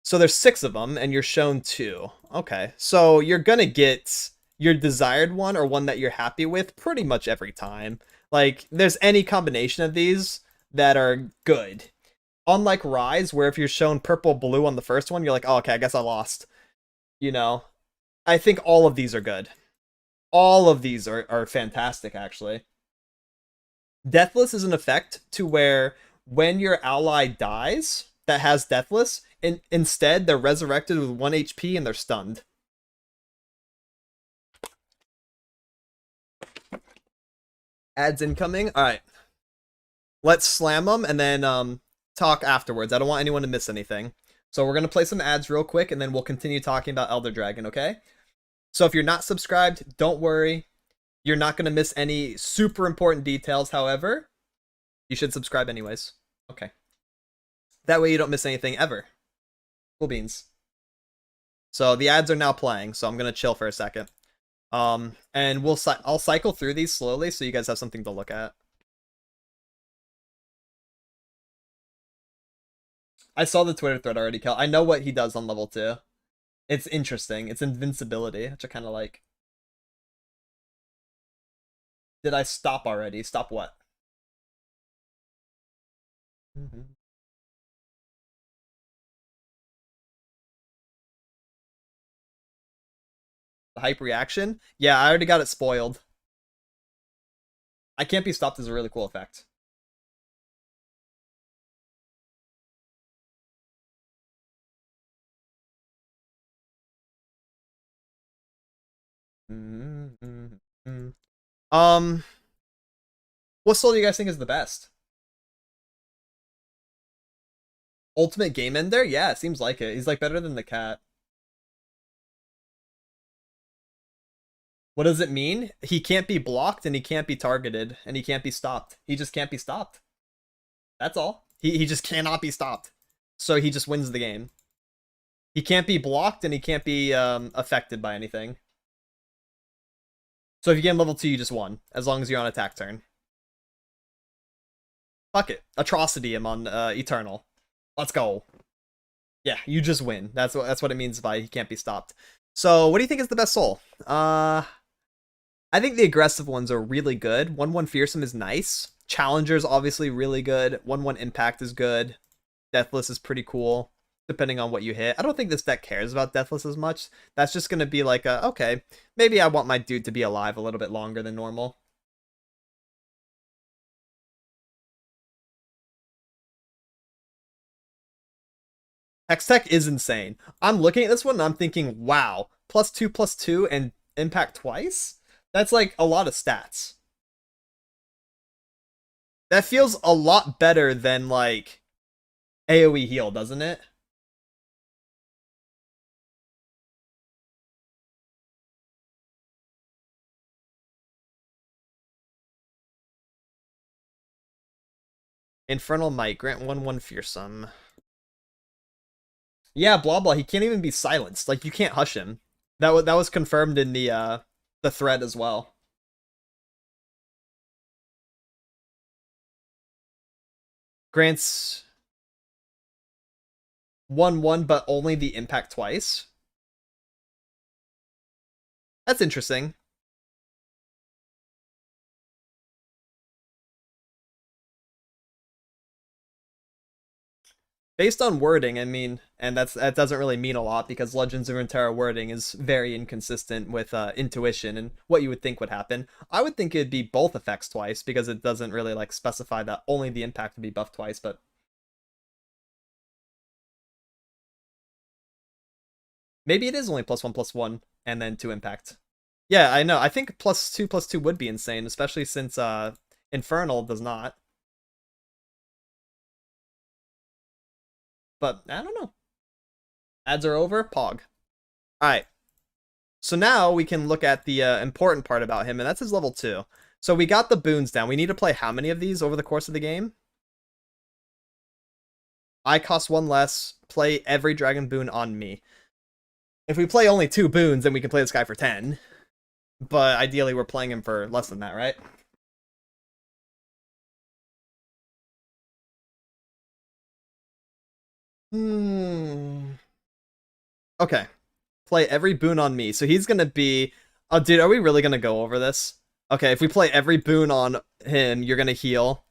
So there's 6 of them, and you're shown 2. Okay, so you're gonna get your desired one or one that you're happy with pretty much every time. Like, there's any combination of these that are good. Unlike Rise, where if you're shown purple blue on the first one, you're like, oh, okay, I guess I lost. You know, I think all of these are good. All of these are fantastic, actually. Deathless is an effect to where when your ally dies that has Deathless, instead they're resurrected with 1 HP and they're stunned. Ads incoming. All right. Let's slam them and then talk afterwards. I don't want anyone to miss anything. So we're going to play some ads real quick and then we'll continue talking about Elder Dragon, okay? So if you're not subscribed, don't worry. You're not going to miss any super important details. However, you should subscribe anyways. Okay. That way you don't miss anything ever. Cool beans. So the ads are now playing, so I'm going to chill for a second. And I'll cycle through these slowly so you guys have something to look at. I saw the Twitter thread already, Kel. I know what he does on level 2. It's interesting. It's invincibility, which I kind of like. Did I stop already? Stop what? The hype reaction? Yeah, I already got it spoiled. I can't be stopped is a really cool effect. What soul do you guys think is the best? Ultimate game ender? Yeah, it seems like it. He's like better than the cat. What does it mean? He can't be blocked and he can't be targeted and he can't be stopped. He just can't be stopped. That's all. He just cannot be stopped. So he just wins the game. He can't be blocked and he can't be affected by anything. So if you get him level 2, you just won. As long as you're on attack turn. Fuck it. Atrocity him on Eternal. Let's go. Yeah, you just win. That's what it means by he can't be stopped. So what do you think is the best soul? I think the aggressive ones are really good. 1/1 Fearsome is nice. Challenger's obviously really good. 1/1 Impact is good. Deathless is pretty cool, depending on what you hit. I don't think this deck cares about Deathless as much. That's just going to be like, okay, maybe I want my dude to be alive a little bit longer than normal. Hextech is insane. I'm looking at this one and I'm thinking, wow, +2/+2 and impact twice? That's like a lot of stats. That feels a lot better than like AoE heal, doesn't it? Infernal Might, grant 1/1 Fearsome. Yeah, blah blah. He can't even be silenced. Like you can't hush him. That was confirmed in the thread as well. Grants 1/1, but only the impact twice. That's interesting. Based on wording, I mean, and that doesn't really mean a lot because Legends of Runeterra wording is very inconsistent with intuition and what you would think would happen. I would think it'd be both effects twice because it doesn't really like specify that only the impact would be buffed twice, but maybe it is only +1/+1 and then 2 impact. Yeah, I know. I think +2/+2 would be insane, especially since Infernal does not. But I don't know. Ads are over. Pog. Alright. So now we can look at the important part about him, and that's his level 2. So we got the boons down. We need to play how many of these over the course of the game? I cost 1 less. Play every dragon boon on me. If we play only 2 boons, then we can play this guy for 10. But ideally, we're playing him for less than that, right? Okay. Play every boon on me. So he's going to be... Oh, dude, are we really going to go over this? Okay, if we play every boon on him, you're going to heal.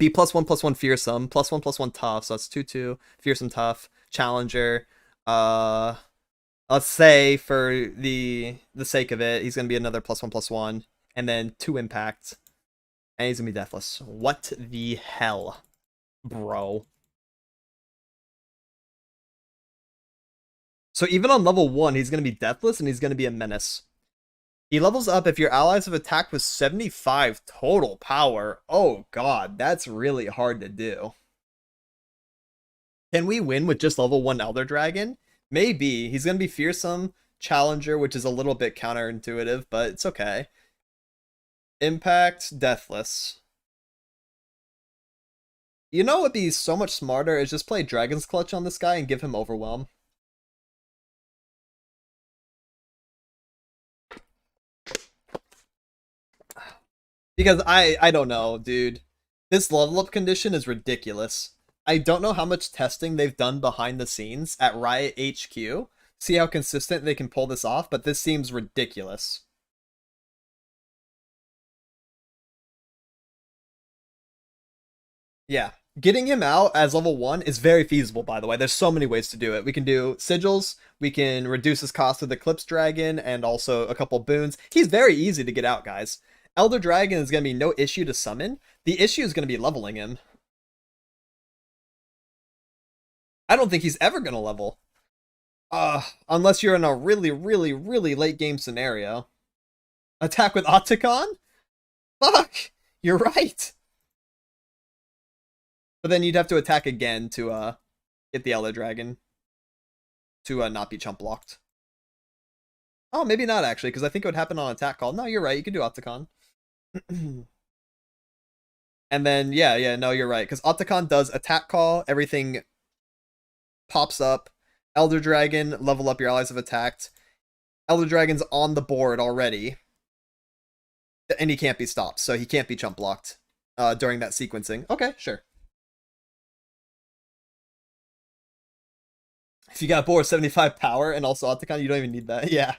Be +1/+1 fearsome, +1/+1 tough, so that's 2/2, fearsome tough, challenger. Let's say for the sake of it, he's gonna be another +1/+1, and then 2 impact. And he's gonna be deathless. What the hell, bro? So even on level 1, he's gonna be deathless and he's gonna be a menace. He levels up if your allies have attacked with 75 total power. Oh god, that's really hard to do. Can we win with just level 1 Elder Dragon? Maybe. He's gonna be fearsome, challenger, which is a little bit counterintuitive, but it's okay. Impact, deathless. You know what would be so much smarter is just play Dragon's Clutch on this guy and give him Overwhelm. Because I don't know, dude. This level up condition is ridiculous. I don't know how much testing they've done behind the scenes at Riot HQ. See how consistent they can pull this off, but this seems ridiculous. Yeah. Getting him out as level 1 is very feasible, by the way. There's so many ways to do it. We can do sigils, we can reduce his cost with Eclipse Dragon, and also a couple boons. He's very easy to get out, guys. Elder Dragon is going to be no issue to summon. The issue is going to be leveling him. I don't think he's ever going to level. Unless you're in a really, really, really late game scenario. Attack with Otacon? Fuck! You're right! But then you'd have to attack again to get the Elder Dragon to not be chump blocked. Oh, maybe not actually, because I think it would happen on attack call. No, you're right. You could do Otacon. And then yeah, no, you're right, because Otacon does attack call. Everything pops up. Elder Dragon, level up your allies have attacked. Elder Dragon's on the board already, and he can't be stopped, so he can't be chump blocked during that sequencing. Okay, sure. If you got board 75 power and also Otacon, you don't even need that. Yeah.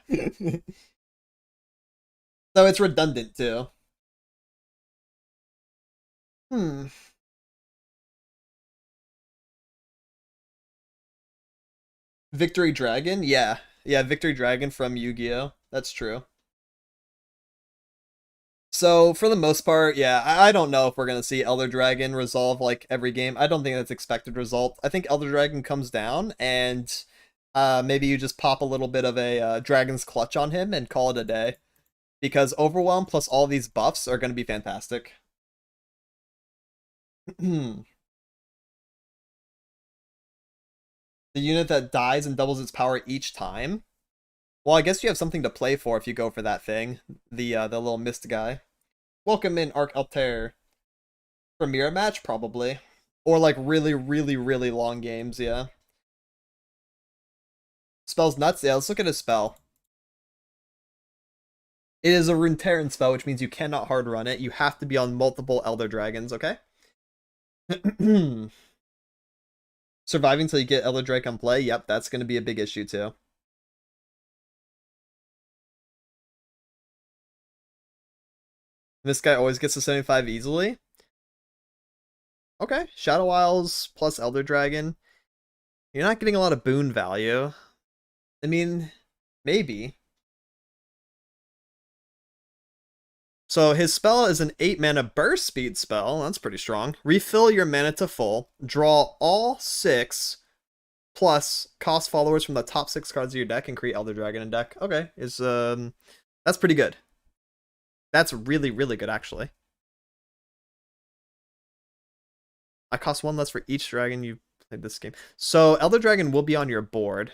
So it's redundant too. Victory Dragon? Yeah. Yeah, Victory Dragon from Yu-Gi-Oh! That's true. So, for the most part, yeah, I don't know if we're going to see Elder Dragon resolve, like, every game. I don't think that's expected result. I think Elder Dragon comes down, and maybe you just pop a little bit of a Dragon's Clutch on him and call it a day. Because Overwhelm plus all these buffs are going to be fantastic. The unit that dies and doubles its power each time? Well, I guess you have something to play for if you go for that thing. The little mist guy. Welcome in, Arc Altair. For mirror match, probably. Or like really, really, really long games, yeah. Spell's nuts? Yeah, let's look at his spell. It is a Runeterran spell, which means you cannot hard run it. You have to be on multiple Elder Dragons, okay? Surviving till you get Elder Drake on play? Yep, that's going to be a big issue too. This guy always gets to 75 easily? Okay, Shadow Isles plus Elder Dragon. You're not getting a lot of boon value. I mean, maybe. So his spell is an 8 mana burst speed spell. That's pretty strong. Refill your mana to full. Draw all 6 plus cost followers from the top 6 cards of your deck and create Elder Dragon in deck. Okay, that's pretty good. That's really, really good, actually. I cost 1 less for each dragon you played this game. So Elder Dragon will be on your board.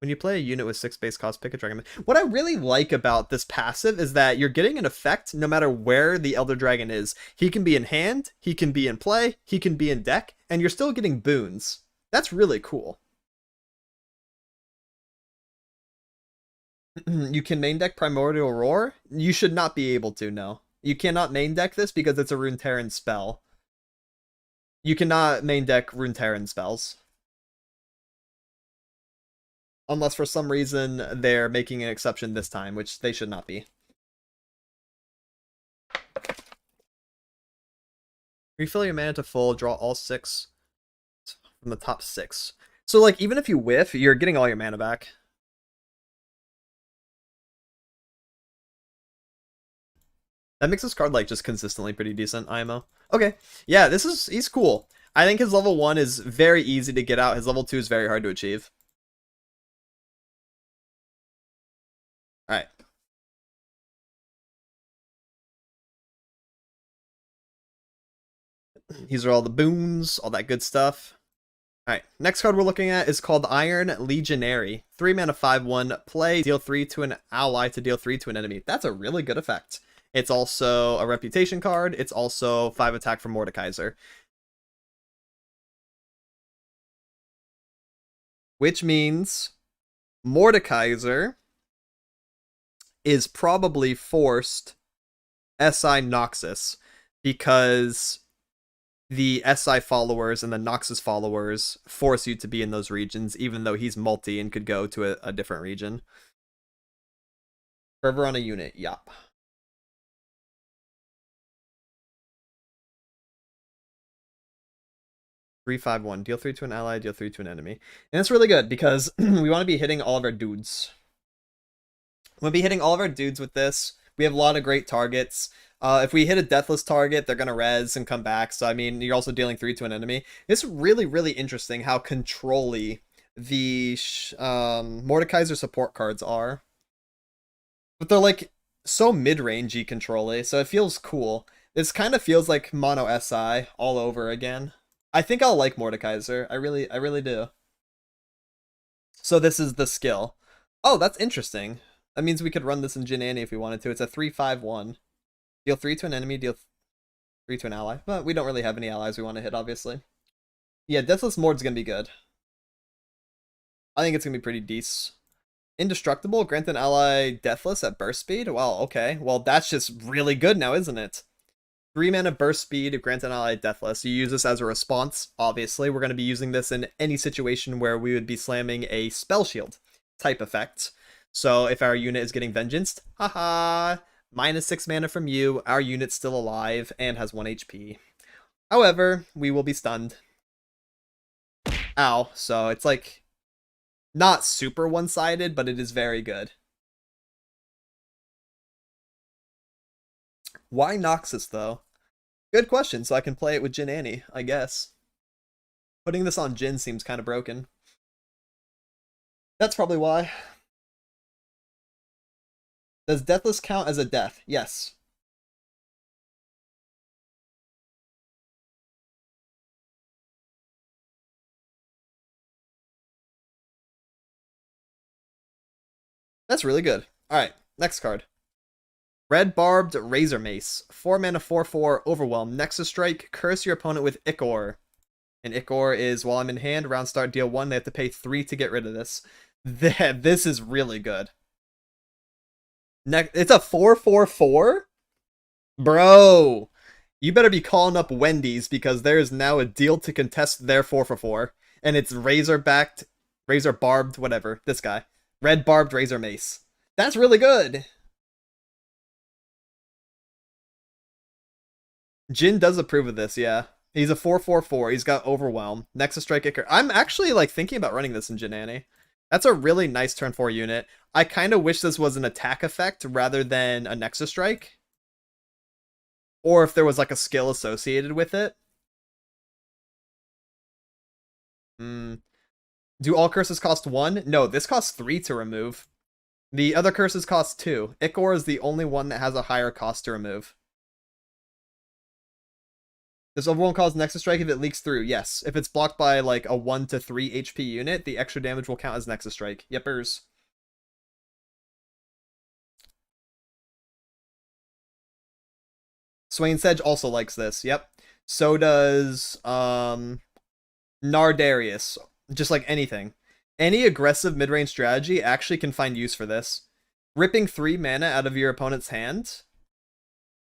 When you play a unit with 6 base cost, pick a dragon. What I really like about this passive is that you're getting an effect no matter where the Elder Dragon is. He can be in hand, he can be in play, he can be in deck, and you're still getting boons. That's really cool. You can main deck Primordial Roar? You should not be able to, no. You cannot main deck this because it's a Runeterran spell. You cannot main deck Runeterran spells. Unless for some reason they're making an exception this time, which they should not be. Refill your mana to full, draw all 6 from the top 6. So, like, even if you whiff, you're getting all your mana back. That makes this card, like, just consistently pretty decent, IMO. Okay, yeah, he's cool. I think his level 1 is very easy to get out. His level 2 is very hard to achieve. Alright. These are all the boons, all that good stuff. Alright, next card we're looking at is called Iron Legionary. 3 mana 5/1, play, deal 3 to an ally to deal 3 to an enemy. That's a really good effect. It's also a reputation card. It's also 5 attack from Mordekaiser. Which means Mordekaiser is probably forced SI Noxus because the SI followers and the Noxus followers force you to be in those regions, even though he's multi and could go to a different region. Fervor on a unit, yup. Three, 5/1. Deal 3 to an ally, deal 3 to an enemy. And that's really good because we want to be hitting all of our dudes. We'll be hitting all of our dudes with this. We have a lot of great targets. If we hit a Deathless target, they're going to res and come back. So, I mean, you're also dealing 3 to an enemy. It's really, really interesting how control-y the Mordekaiser support cards are. But they're, like, so mid-rangey control-y, so it feels cool. This kind of feels like Mono SI all over again. I think I'll like Mordekaiser. I really do. So this is the skill. Oh, that's interesting. That means we could run this in Janna if we wanted to. It's a 3/5/1. Deal 3 to an enemy, deal 3 to an ally. But we don't really have any allies we want to hit, obviously. Yeah, Deathless Mord's gonna be good. I think it's gonna be pretty decent. Indestructible, grant an ally Deathless at burst speed? Well, okay. Well, that's just really good now, isn't it? 3 mana burst speed, grant an ally Deathless. You use this as a response, obviously. We're going to be using this in any situation where we would be slamming a spell shield type effect. So if our unit is getting vengeanced, haha, -6 mana from you, our unit's still alive and has 1 HP. However, we will be stunned. Ow. So it's like not super one-sided, but it is very good. Why Noxus, though? Good question, so I can play it with Janna, I guess. Putting this on Jin seems kind of broken. That's probably why. Does Deathless count as a death? Yes. That's really good. Alright, next card. Red Barbed Razor Mace. 4 mana 4/4 Overwhelm. Nexus Strike. Curse your opponent with Ichor. And Ichor is while I'm in hand, round start, deal 1. They have to pay 3 to get rid of this. This is really good. It's a 4/4/4? Bro! You better be calling up Wendy's because there is now a deal to contest their 4/4. And it's razor-backed, razor-barbed, whatever. This guy. Red Barbed Razor Mace. That's really good! Jin does approve of this, yeah. He's a 4/4/4. He's got Overwhelm. Nexus Strike Ichor. I'm actually like thinking about running this in Janna. That's a really nice turn 4 unit. I kind of wish this was an attack effect rather than a Nexus Strike. Or if there was like a skill associated with it. Do all curses cost 1? No, this costs 3 to remove. The other curses cost 2. Ichor is the only one that has a higher cost to remove. This overwhelm causes Nexus Strike if it leaks through. Yes. If it's blocked by like a 1 to 3 HP unit, the extra damage will count as Nexus Strike. Yepers. Swain Sedge also likes this. Yep. So does Nardarius. Just like anything. Any aggressive mid-range strategy actually can find use for this. Ripping 3 mana out of your opponent's hand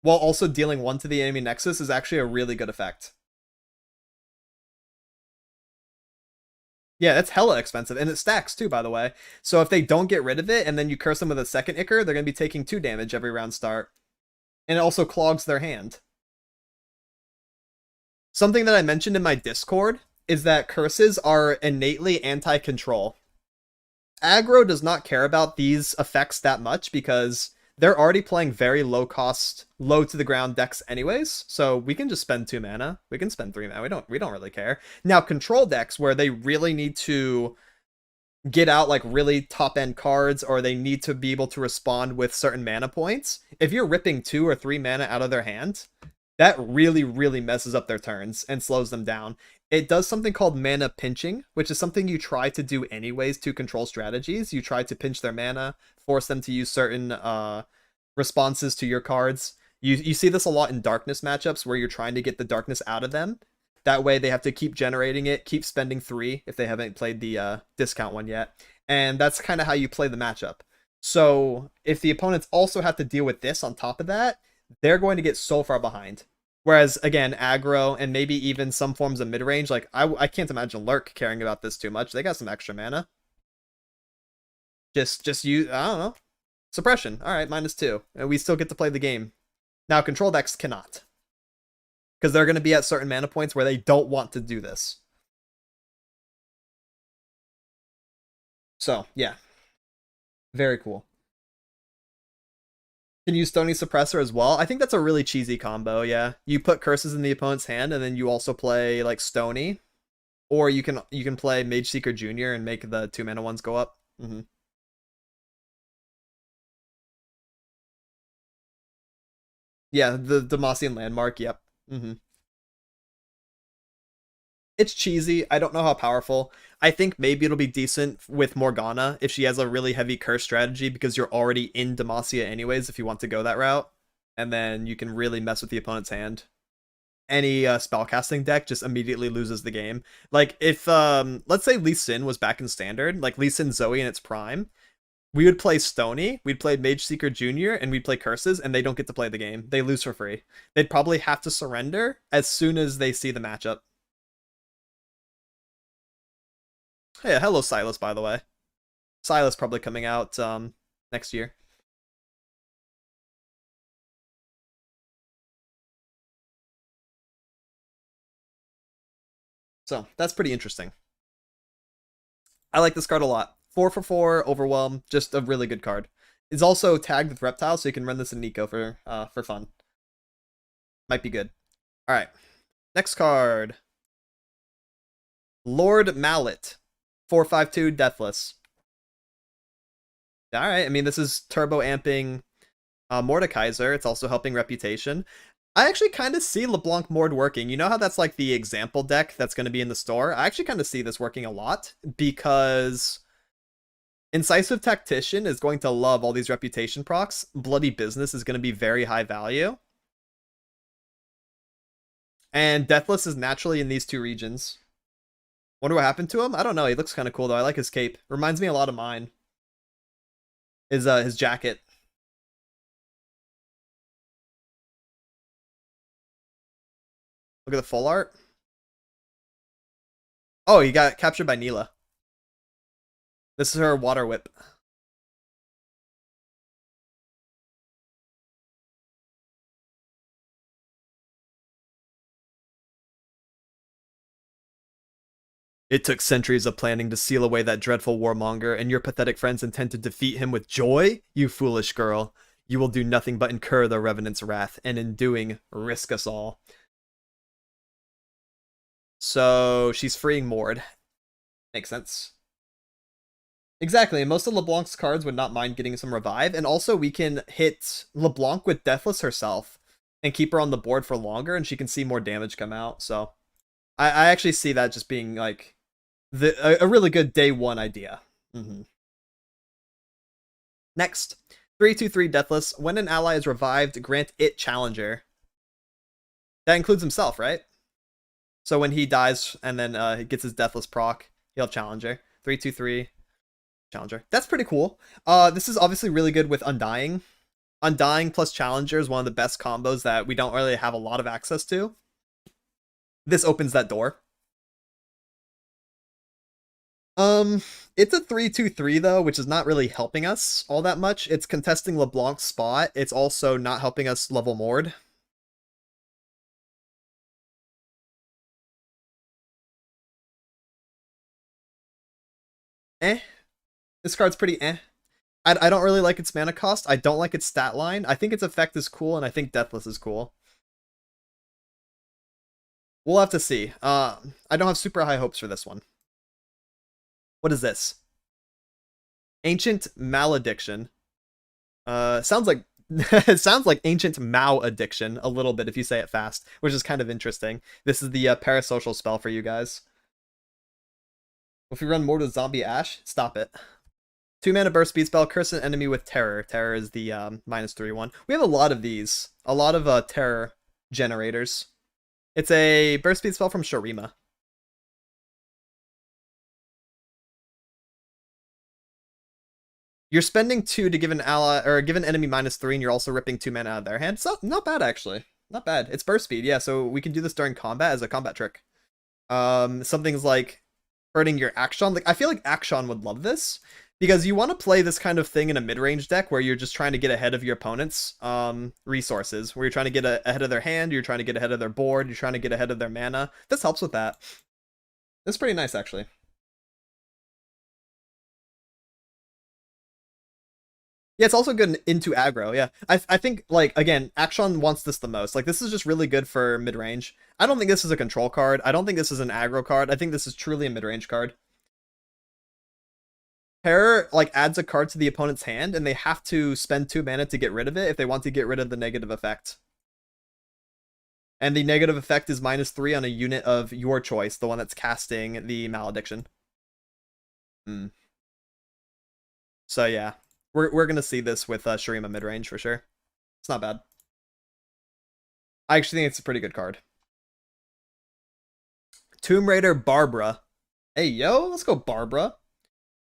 while also dealing 1 to the enemy Nexus is actually a really good effect. Yeah, that's hella expensive, and it stacks too, by the way. So if they don't get rid of it, and then you curse them with a second Ichor, they're going to be taking 2 damage every round start. And it also clogs their hand. Something that I mentioned in my Discord is that curses are innately anti-control. Aggro does not care about these effects that much because they're already playing very low cost, low to the ground decks anyways. So we can just spend 2 mana. We can spend 3 mana. We don't really care. Now control decks where they really need to get out like really top end cards, or they need to be able to respond with certain mana points. If you're ripping 2 or 3 mana out of their hand, that really, really messes up their turns and slows them down. It does something called mana pinching, which is something you try to do anyways to control strategies. You try to pinch their mana, force them to use certain responses to your cards. You see this a lot in darkness matchups where you're trying to get the darkness out of them. That way they have to keep generating it, keep spending 3 if they haven't played the discount one yet. And that's kind of how you play the matchup. So if the opponents also have to deal with this on top of that, they're going to get so far behind. Whereas, again, aggro and maybe even some forms of mid-range, like, I can't imagine Lurk caring about this too much. They got some extra mana. Just use, I don't know. Suppression. Alright, -2. And we still get to play the game. Now, control decks cannot. Because they're going to be at certain mana points where they don't want to do this. So, yeah. Very cool. Can use Stony Suppressor as well. I think that's a really cheesy combo, yeah. You put curses in the opponent's hand, and then you also play, like, Stony. Or you can play Mage Seeker Jr. and make the 2 mana ones go up. Yeah, the Demacia Landmark, yep. It's cheesy. I don't know how powerful. I think maybe it'll be decent with Morgana if she has a really heavy curse strategy, because you're already in Demacia anyways if you want to go that route. And then you can really mess with the opponent's hand. Any spellcasting deck just immediately loses the game. Like, if, let's say Lee Sin was back in Standard, like Lee Sin Zoe in its prime, we would play Stony, we'd play Mage Seeker Jr., and we'd play Curses, and they don't get to play the game. They lose for free. They'd probably have to surrender as soon as they see the matchup. Hey, hello Silas, by the way. Silas probably coming out next year. So that's pretty interesting. I like this card a lot. 4 for 4, Overwhelm, just a really good card. It's also tagged with Reptile, so you can run this in Nico for fun. Might be good. Alright. Next card. Lord Mallet. 4/5/2 Deathless. Alright, I mean, this is turbo amping Mordekaiser. It's also helping Reputation. I actually kind of see LeBlanc Mord working. You know how that's like the example deck that's going to be in the store? I actually kind of see this working a lot because Incisive Tactician is going to love all these Reputation procs. Bloody Business is going to be very high value. And Deathless is naturally in these 2 regions. Wonder what happened to him? I don't know. He looks kind of cool, though. I like his cape. Reminds me a lot of mine. His jacket. Look at the full art. Oh, he got captured by Neela. This is her water whip. It took centuries of planning to seal away that dreadful warmonger, and your pathetic friends intend to defeat him with joy? You foolish girl. You will do nothing but incur the Revenant's wrath, and in doing, risk us all. So, she's freeing Mord. Makes sense. Exactly, and most of LeBlanc's cards would not mind getting some revive, and also we can hit LeBlanc with Deathless herself, and keep her on the board for longer, and she can see more damage come out, so... I actually see that just being, like, a really good day 1 idea. Next, 3/2/3 Deathless. When an ally is revived, grant it Challenger. That includes himself, right? So when he dies and then he gets his Deathless proc, he'll Challenger. 3/2/3 Challenger. That's pretty cool. This is obviously really good with Undying. Undying plus Challenger is one of the best combos that we don't really have a lot of access to. This opens that door. It's a 3/2/3 though, which is not really helping us all that much. It's contesting LeBlanc's spot. It's also not helping us level Mord. eh. This card's pretty eh. I don't really like its mana cost. I don't like its stat line. I think its effect is cool, and I think Deathless is cool. We'll have to see. I don't have super high hopes for this one. What is this? Ancient Malediction. Sounds like it sounds like Ancient Malediction a little bit if you say it fast, which is kind of interesting. This is the parasocial spell for you guys. If you run Mortal Zombie Ash, stop it. 2 mana burst speed spell, curse an enemy with terror. Terror is the -3/1. We have a lot of these. A lot of terror generators. It's a burst speed spell from Shurima. You're spending 2 to give an ally or give an enemy -3, and you're also ripping 2 mana out of their hand. So not bad actually. Not bad. It's burst speed, yeah. So we can do this during combat as a combat trick. Something's like hurting your Akshan. Like I feel like Akshan would love this because you want to play this kind of thing in a mid-range deck where you're just trying to get ahead of your opponent's resources. Where you're trying to get ahead of their hand, you're trying to get ahead of their board, you're trying to get ahead of their mana. This helps with that. It's pretty nice actually. Yeah, it's also good into aggro, yeah. I think, like, again, Akshan wants this the most. Like, this is just really good for mid-range. I don't think this is a control card. I don't think this is an aggro card. I think this is truly a mid-range card. Terror, like, adds a card to the opponent's hand, and they have to spend 2 mana to get rid of it if they want to get rid of the negative effect. And the negative effect is -3 on a unit of your choice, the one that's casting the malediction. So, yeah. We're gonna see this with Shurima mid-range for sure. It's not bad. I actually think it's a pretty good card. Tomb Raider Barbara. Hey, yo, let's go Barbara.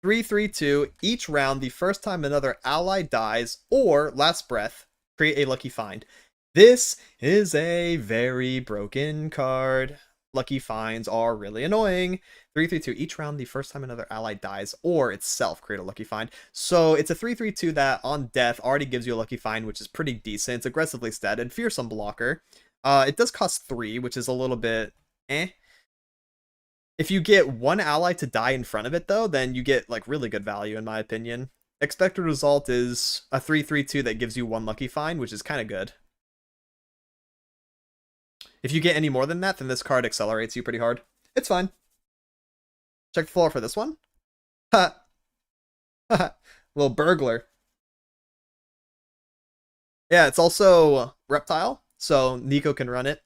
3/3/2. Each round, the first time another ally dies or last breath, create a lucky find. This is a very broken card. Lucky finds are really annoying. 3/3/2. Each round, the first time another ally dies or itself create a lucky find. So it's a 3/3/2 that on death already gives you a lucky find, which is pretty decent. It's aggressively statted, fearsome blocker. It does cost 3, which is a little bit eh. If you get one ally to die in front of it, though, then you get like really good value, in my opinion. Expected result is a 3/3/2 that gives you 1 lucky find, which is kind of good. If you get any more than that, then this card accelerates you pretty hard. It's fine. Check the floor for this one. Ha! Little burglar. Yeah, it's also Reptile, so Nico can run it.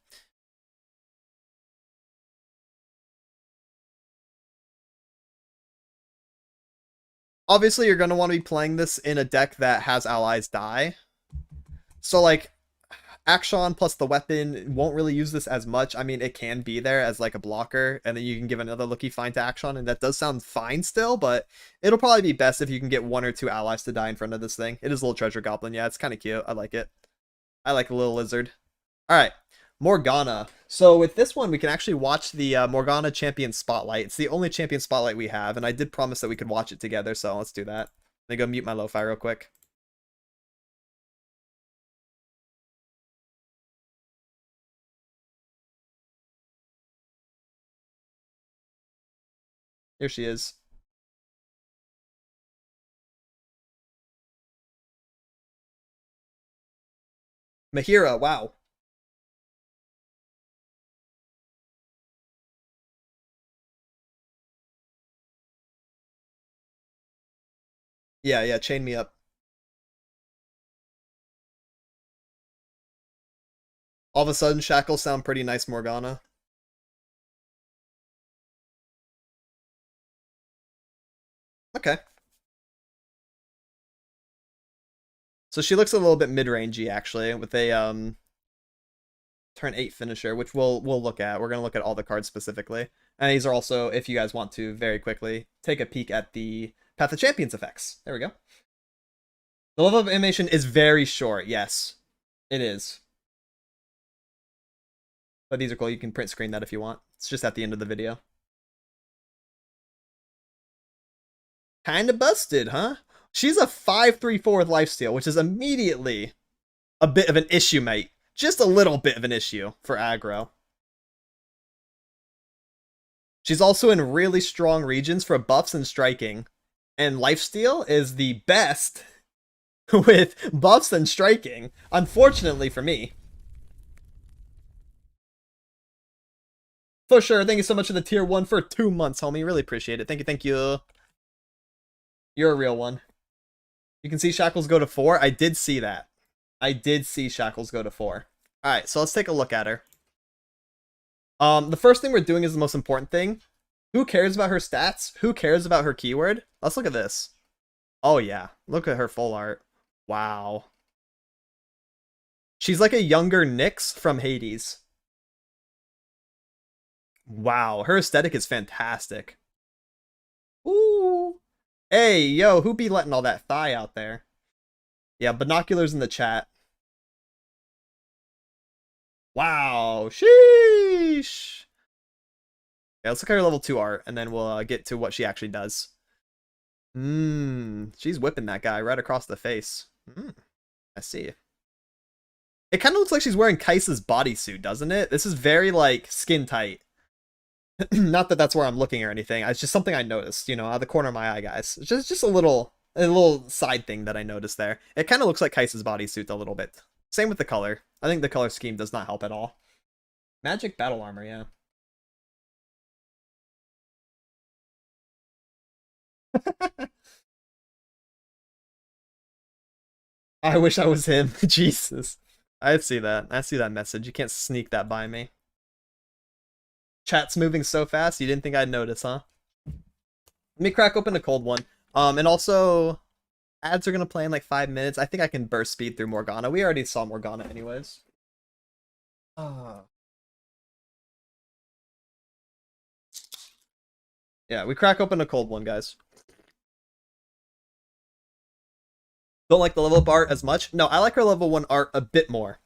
Obviously, you're going to want to be playing this in a deck that has allies die. So, like, Akshan plus the weapon won't really use this as much. I mean, it can be there as like a blocker, and then you can give another lucky find to Akshan, and that does sound fine still, but it'll probably be best if you can get 1 or 2 allies to die in front of this thing. It is a little treasure goblin. Yeah, it's kind of cute. I like it. I like a little lizard. All right, Morgana. So with this one, we can actually watch the Morgana Champion Spotlight. It's the only Champion Spotlight we have, and I did promise that we could watch it together, so let's do that. Let me go mute my lo-fi real quick. Here she is. Mahira, wow. Yeah, chain me up. All of a sudden, shackles sound pretty nice, Morgana. Okay. So she looks a little bit mid-rangey, actually, with a turn 8 finisher, which we'll look at. We're going to look at all the cards specifically. And these are also, if you guys want to, very quickly, take a peek at the Path of Champions effects. There we go. The level of animation is very short, yes. It is. But these are cool. You can print screen that if you want. It's just at the end of the video. Kinda busted, huh? She's a 5/3/4 lifesteal, which is immediately a bit of an issue, mate. Just a little bit of an issue for aggro. She's also in really strong regions for buffs and striking. And lifesteal is the best with buffs and striking, unfortunately for me. For sure, thank you so much for the tier 1 for 2 months, homie. Really appreciate it. Thank you, thank you. You're a real one. You can see Shackles go to 4. I did see that. I did see Shackles go to 4. Alright, so let's take a look at her. The first thing we're doing is the most important thing. Who cares about her stats? Who cares about her keyword? Let's look at this. Oh yeah, look at her full art. Wow. She's like a younger Nyx from Hades. Wow, her aesthetic is fantastic. Ooh. Hey, yo, who be letting all that thigh out there? Yeah, binoculars in the chat. Wow, sheesh. Yeah, let's look at her level 2 art, and then we'll get to what she actually does. She's whipping that guy right across the face. I see. It kind of looks like she's wearing Kaisa's bodysuit, doesn't it? This is very, like, skin tight. Not that that's where I'm looking or anything. It's just something I noticed, you know, out of the corner of my eye, guys. It's just a little side thing that I noticed there. It kind of looks like Kaisa's bodysuit a little bit. Same with the color. I think the color scheme does not help at all. Magic battle armor, yeah. I wish I was him. Jesus. I see that. I see that message. You can't sneak that by me. Chat's moving so fast, you didn't think I'd notice, huh? Let me crack open a cold one. And also, ads are gonna play in like 5 minutes. I think I can burst speed through Morgana. We already saw Morgana anyways. Yeah, we crack open a cold one, guys. Don't like the level up art as much. No, I like her level 1 art a bit more.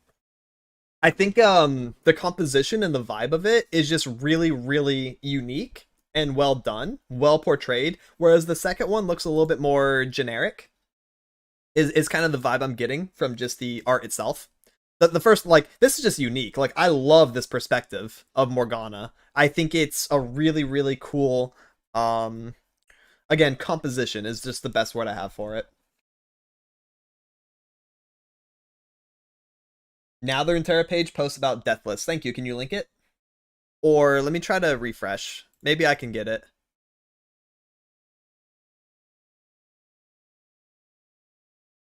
I think the composition and the vibe of it is just really, really unique and well done, well portrayed, whereas the second one looks a little bit more generic. Is kind of the vibe I'm getting from just the art itself. The first, like, this is just unique. Like, I love this perspective of Morgana. I think it's a really, really cool, again, composition is just the best word I have for it. Now the Runeterra page posts about Deathless. Thank you. Can you link it? Or let me try to refresh. Maybe I can get it.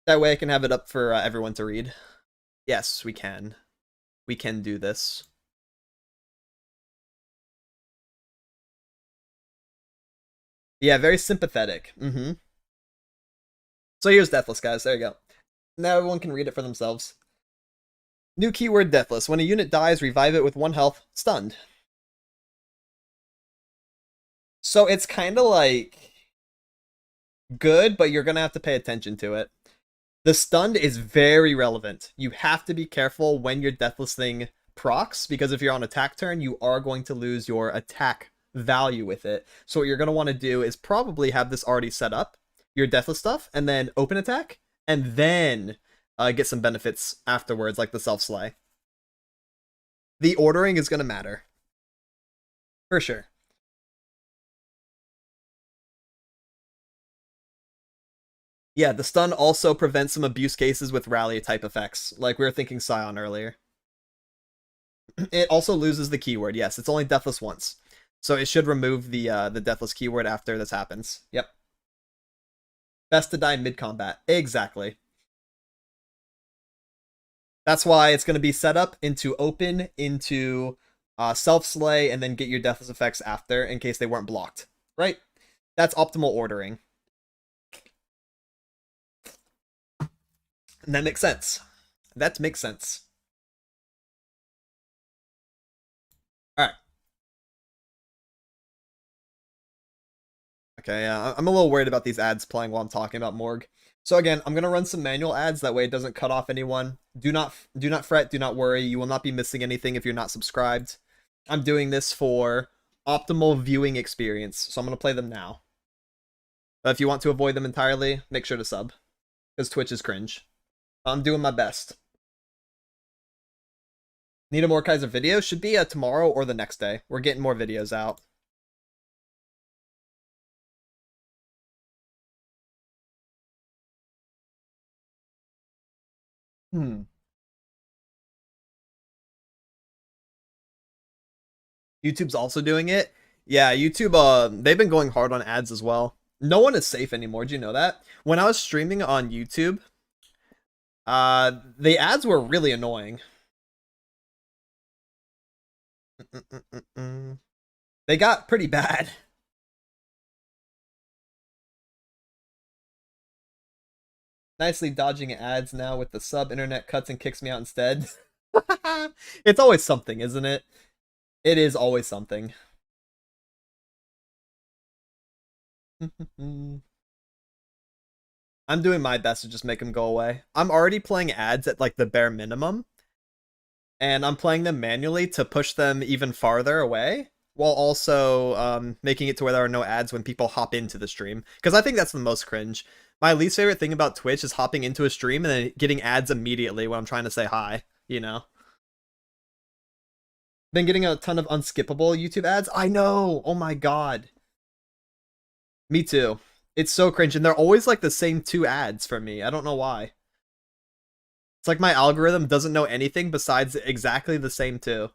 That way I can have it up for everyone to read. Yes, we can. We can do this. Yeah, very sympathetic. So here's Deathless, guys. There you go. Now everyone can read it for themselves. New keyword Deathless. When a unit dies, revive it with 1 health, stunned. So it's kind of like good, but you're going to have to pay attention to it. The stunned is very relevant. You have to be careful when your Deathless thing procs, because if you're on attack turn, you are going to lose your attack value with it. So what you're going to want to do is probably have this already set up, your Deathless stuff, and then open attack, and then get some benefits afterwards, like the self-slay. The ordering is going to matter. For sure. Yeah, the stun also prevents some abuse cases with rally type effects, like we were thinking Scion earlier. It also loses the keyword. Yes, it's only Deathless once. So it should remove the Deathless keyword after this happens. Yep. Best to die mid-combat. Exactly. That's why it's going to be set up into open, into self-slay, and then get your Deathless effects after in case they weren't blocked. Right? That's optimal ordering. And that makes sense. That makes sense. Alright. Okay, yeah, I'm a little worried about these ads playing while I'm talking about Morg. So again, I'm gonna run some manual ads, that way it doesn't cut off anyone. Do not fret, do not worry, you will not be missing anything if you're not subscribed. I'm doing this for optimal viewing experience, so I'm gonna play them now. But if you want to avoid them entirely, make sure to sub, because Twitch is cringe. I'm doing my best. Need a Mordekaiser video? Should be tomorrow or the next day. We're getting more videos out. Hmm. YouTube's also doing it. Yeah, YouTube, they've been going hard on ads as well. No one is safe anymore. Do you know that? When I was streaming on YouTube, the ads were really annoying. They got pretty bad. Nicely dodging ads now with the sub. Internet cuts and kicks me out instead. It's always something, isn't it? It is always something. I'm doing my best to just make them go away. I'm already playing ads at like the bare minimum, and I'm playing them manually to push them even farther away, while also making it to where there are no ads when people hop into the stream. Because I think that's the most cringe. My least favorite thing about Twitch is hopping into a stream and then getting ads immediately when I'm trying to say hi, you know? Been getting a ton of unskippable YouTube ads. I know! Oh my god. Me too. It's so cringe, and they're always like the same two ads for me. I don't know why. It's like my algorithm doesn't know anything besides exactly the same two.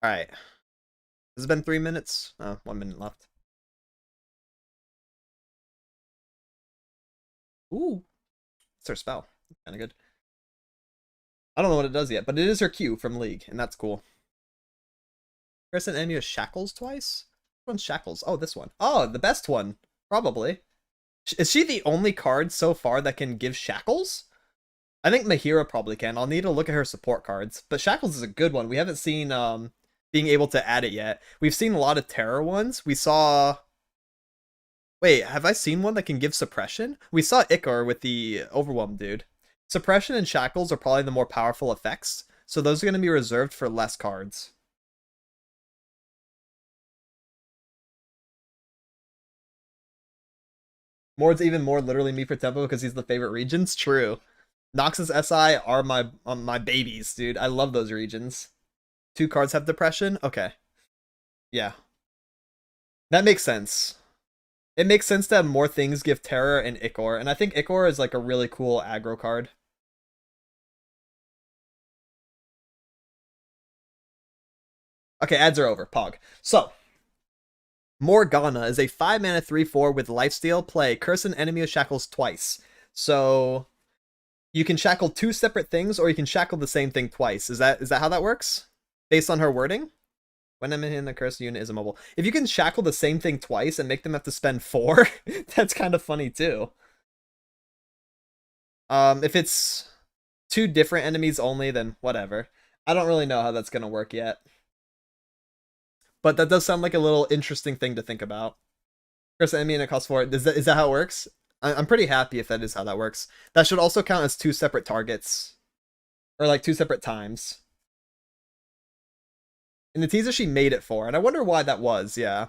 Alright. Has it been 3 minutes? Oh, 1 minute left. Ooh. It's her spell. Kinda good. I don't know what it does yet, but it is her Q from League, and that's cool. Chris and enemy with Shackles twice? Which one's Shackles? Oh, this one. Oh, the best one. Probably. Is she the only card so far that can give Shackles? I think Mahira probably can. I'll need to look at her support cards. But Shackles is a good one. We haven't seen being able to add it yet. We've seen a lot of terror ones. We saw... Wait, have I seen one that can give suppression? We saw Icar with the Overwhelm dude. Suppression and Shackles are probably the more powerful effects, so those are going to be reserved for less cards. Mord's even more literally me for tempo because he's the favorite regions. True. Noxus SI are my babies, dude. I love those regions. 2 cards have depression? Okay. Yeah. That makes sense. It makes sense to have more things give terror and Ichor, and I think Ichor is like a really cool aggro card. Okay, ads are over. Pog. So, Morgana is a 5 mana 3/4 with lifesteal. Play curse an enemy with shackles twice. So you can shackle 2 separate things, or you can shackle the same thing twice. Is that how that works? Based on her wording? When I'm in the curse unit is immobile. If you can shackle the same thing twice and make them have to spend 4, that's kind of funny too. If it's 2 different enemies only, then whatever. I don't really know how that's gonna work yet. But that does sound like a little interesting thing to think about. Curse enemy and it costs 4. Is that how it works? I'm pretty happy if that is how that works. That should also count as 2 separate targets. Or like 2 separate times. In the teaser, she made it 4, and I wonder why that was, yeah.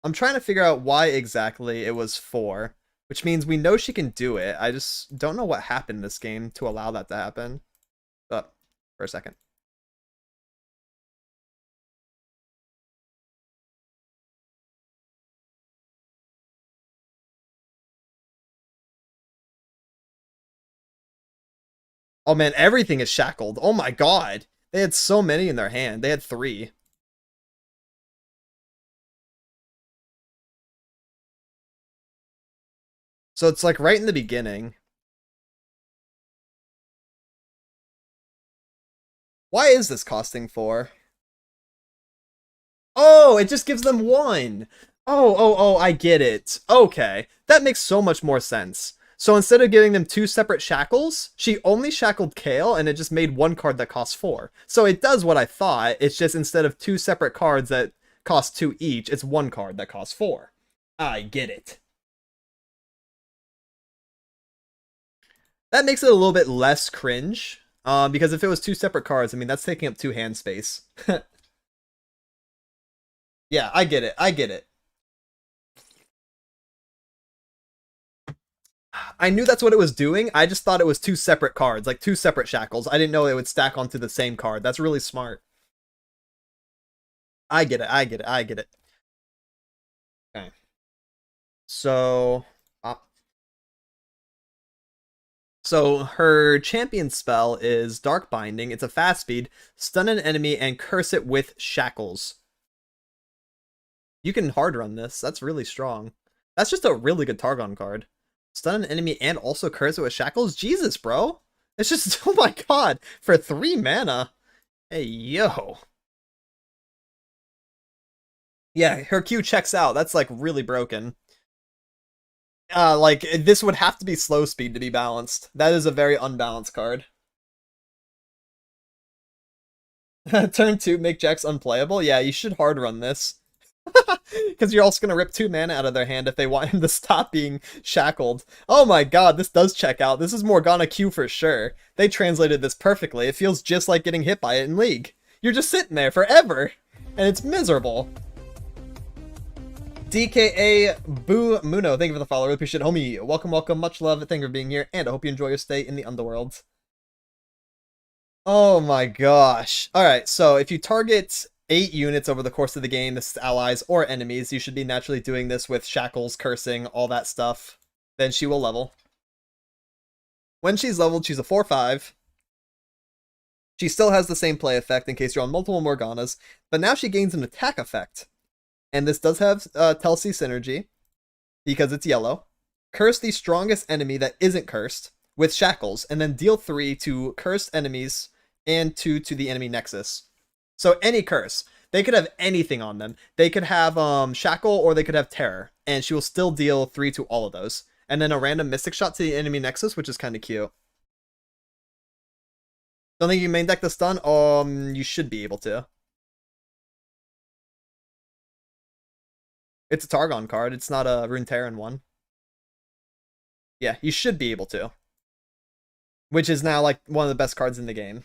I'm trying to figure out why exactly it was 4, which means we know she can do it. I just don't know what happened in this game to allow that to happen. But, for a second. Oh man, everything is shackled. Oh my god. They had so many in their hand. They had 3. So it's like right in the beginning. Why is this costing 4? Oh, it just gives them 1. Oh, I get it. Okay. That makes so much more sense. So instead of giving them 2 separate shackles, she only shackled Kale and it just made 1 card that costs 4. So it does what I thought. It's just instead of 2 separate cards that cost 2 each, it's 1 card that costs 4. I get it. That makes it a little bit less cringe. Because if it was 2 separate cards, I mean, that's taking up 2 hand space. Yeah, I get it. I get it. I knew that's what it was doing. I just thought it was two separate cards, like two separate shackles. I didn't know it would stack onto the same card. That's really smart. I get it. I get it. I get it. Okay. So, so her champion spell is Dark Binding. It's a fast speed, stun an enemy, and curse it with shackles. You can hard run this. That's really strong. That's just a really good Targon card. Stun an enemy and also curse it with shackles? Jesus, bro. It's just, oh my god. For 3 mana. Hey, yo. Yeah, her Q checks out. That's like really broken. Like, this would have to be slow speed to be balanced. That is a very unbalanced card. Turn 2, make Jax unplayable? Yeah, you should hard run this. Because you're also going to rip 2 mana out of their hand if they want him to stop being shackled. Oh my god, this does check out. This is Morgana Q for sure. They translated this perfectly. It feels just like getting hit by it in League. You're just sitting there forever, and it's miserable. DKA Boo Muno, thank you for the follow. Really appreciate it, homie. Welcome, welcome. Much love. Thank you for being here, and I hope you enjoy your stay in the underworld. Oh my gosh. Alright, so if you target 8 units over the course of the game, this is allies or enemies, you should be naturally doing this with shackles, cursing, all that stuff. Then she will level. When she's leveled, she's a 4/5. She still has the same play effect in case you're on multiple Morganas, but now she gains an attack effect. And this does have Telsi synergy, because it's yellow. Curse the strongest enemy that isn't cursed with shackles, and then deal 3 to cursed enemies and 2 to the enemy Nexus. So any curse. They could have anything on them. They could have shackle or they could have terror, and she will still deal 3 to all of those. And then a random mystic shot to the enemy Nexus, which is kind of cute. Don't think you main deck the stun? You should be able to. It's a Targon card. It's not a Runeterran one. Yeah, you should be able to. Which is now like one of the best cards in the game.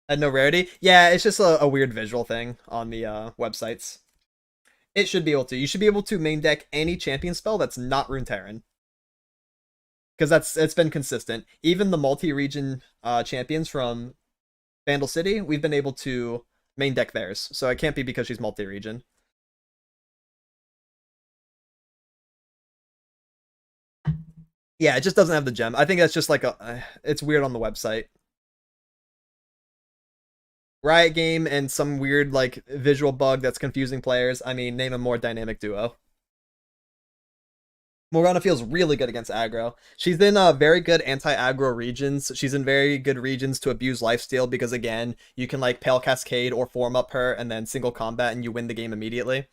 And no rarity? Yeah, it's just a weird visual thing on the websites. It should be able to. You should be able to main deck any champion spell that's not Runeterran. Because it's been consistent. Even the multi-region champions from Bandal City, we've been able to main deck theirs. So it can't be because she's multi-region. Yeah, it just doesn't have the gem. I think that's just like it's weird on the website. Riot game and some weird like visual bug that's confusing players. I mean, name a more dynamic duo. Morgana feels really good against aggro. She's in very good anti-aggro regions. She's in very good regions to abuse lifesteal because, again, you can like Pale Cascade or form up her and then single combat and you win the game immediately.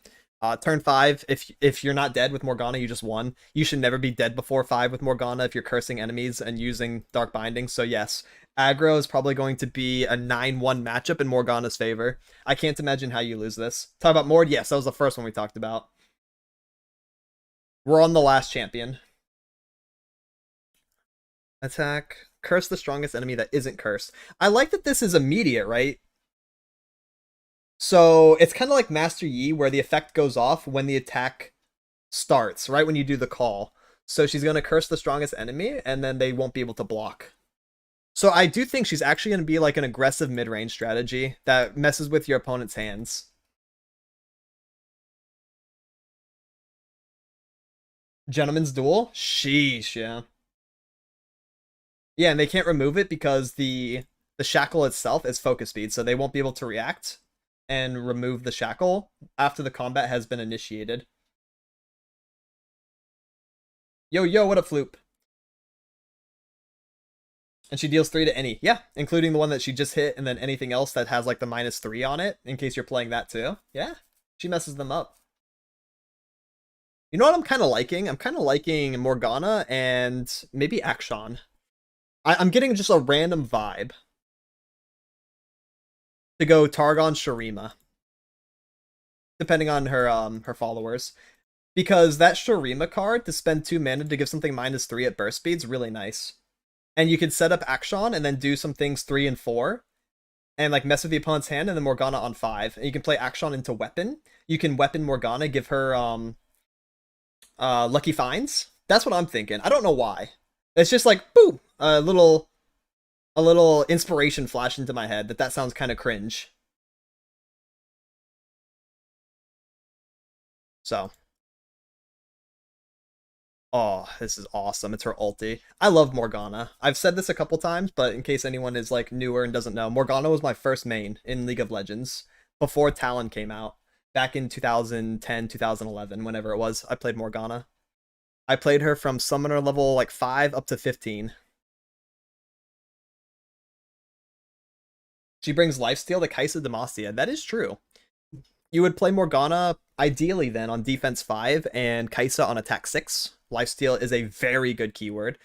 Turn 5, if you're not dead with Morgana, you just won. You should never be dead before 5 with Morgana if you're cursing enemies and using Dark Binding. So yes, aggro is probably going to be a 9-1 matchup in Morgana's favor. I can't imagine how you lose this. Talk about Mord? Yes, that was the first one we talked about. We're on the last champion. Attack. Curse the strongest enemy that isn't cursed. I like that this is immediate, right? So it's kind of like Master Yi, where the effect goes off when the attack starts, right? When you do the call. So she's going to curse the strongest enemy, and then they won't be able to block. So I do think she's actually going to be like an aggressive mid-range strategy that messes with your opponent's hands. Gentleman's Duel? Sheesh, yeah. Yeah, and they can't remove it because the shackle itself is focus speed, so they won't be able to react and remove the shackle after the combat has been initiated. Yo, yo, what up, Floop? And she deals 3 to any. Yeah, including the one that she just hit, and then anything else that has like the -3 on it, in case you're playing that too. Yeah, she messes them up. You know what I'm kind of liking? I'm kind of liking Morgana and maybe Akshan. I'm getting just a random vibe to go Targon Shurima, depending on her followers, because that Shurima card to spend 2 mana to give something -3 at burst speed is really nice, and you can set up Akshan and then do some things 3 and 4, and like mess with the opponent's hand, and then Morgana on 5, and you can play Akshan into weapon. You can weapon Morgana, give her Lucky Finds. That's what I'm thinking. I don't know why. It's just like, boom, a little inspiration flashed into my head that sounds kind of cringe. So, oh, this is awesome. It's her ulti. I love Morgana. I've said this a couple times, but in case anyone is like newer and doesn't know, Morgana was my first main in League of Legends before Talon came out. Back in 2010, 2011, whenever it was, I played Morgana. I played her from summoner level like 5 up to 15. She brings lifesteal to Kaisa Demacia. That is true. You would play Morgana ideally then on defense 5 and Kaisa on attack 6. Lifesteal is a very good keyword.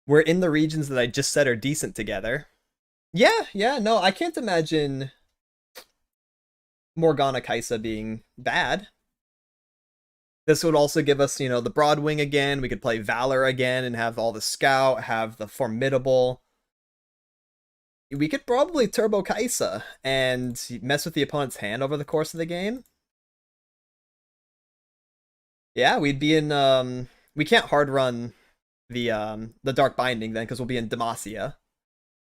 We're in the regions that I just said are decent together. Yeah, no, I can't imagine Morgana Kaisa being bad. This would also give us, the Broadwing again. We could play Valor again and have all the Scout, have the Formidable. We could probably Turbo Kaisa and mess with the opponent's hand over the course of the game. Yeah, we'd be in, we can't hard run the Dark Binding then because we'll be in Demacia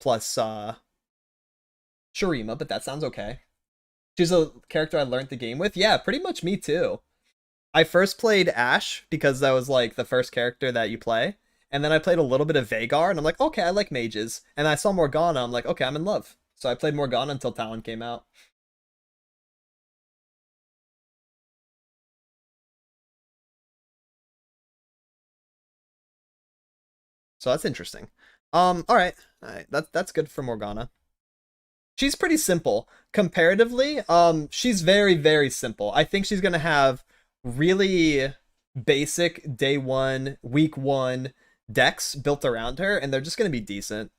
plus, Shurima, but that sounds okay. She's a character I learned the game with. Yeah, pretty much me too. I first played Ashe because that was like the first character that you play. And then I played a little bit of Veigar, and I'm like, okay, I like mages. And I saw Morgana, I'm like, okay, I'm in love. So I played Morgana until Talon came out. So that's interesting. Alright. Alright, that's good for Morgana. She's pretty simple. Comparatively, she's very, very simple. I think she's gonna have really basic day one, week one decks built around her, and they're just gonna be decent.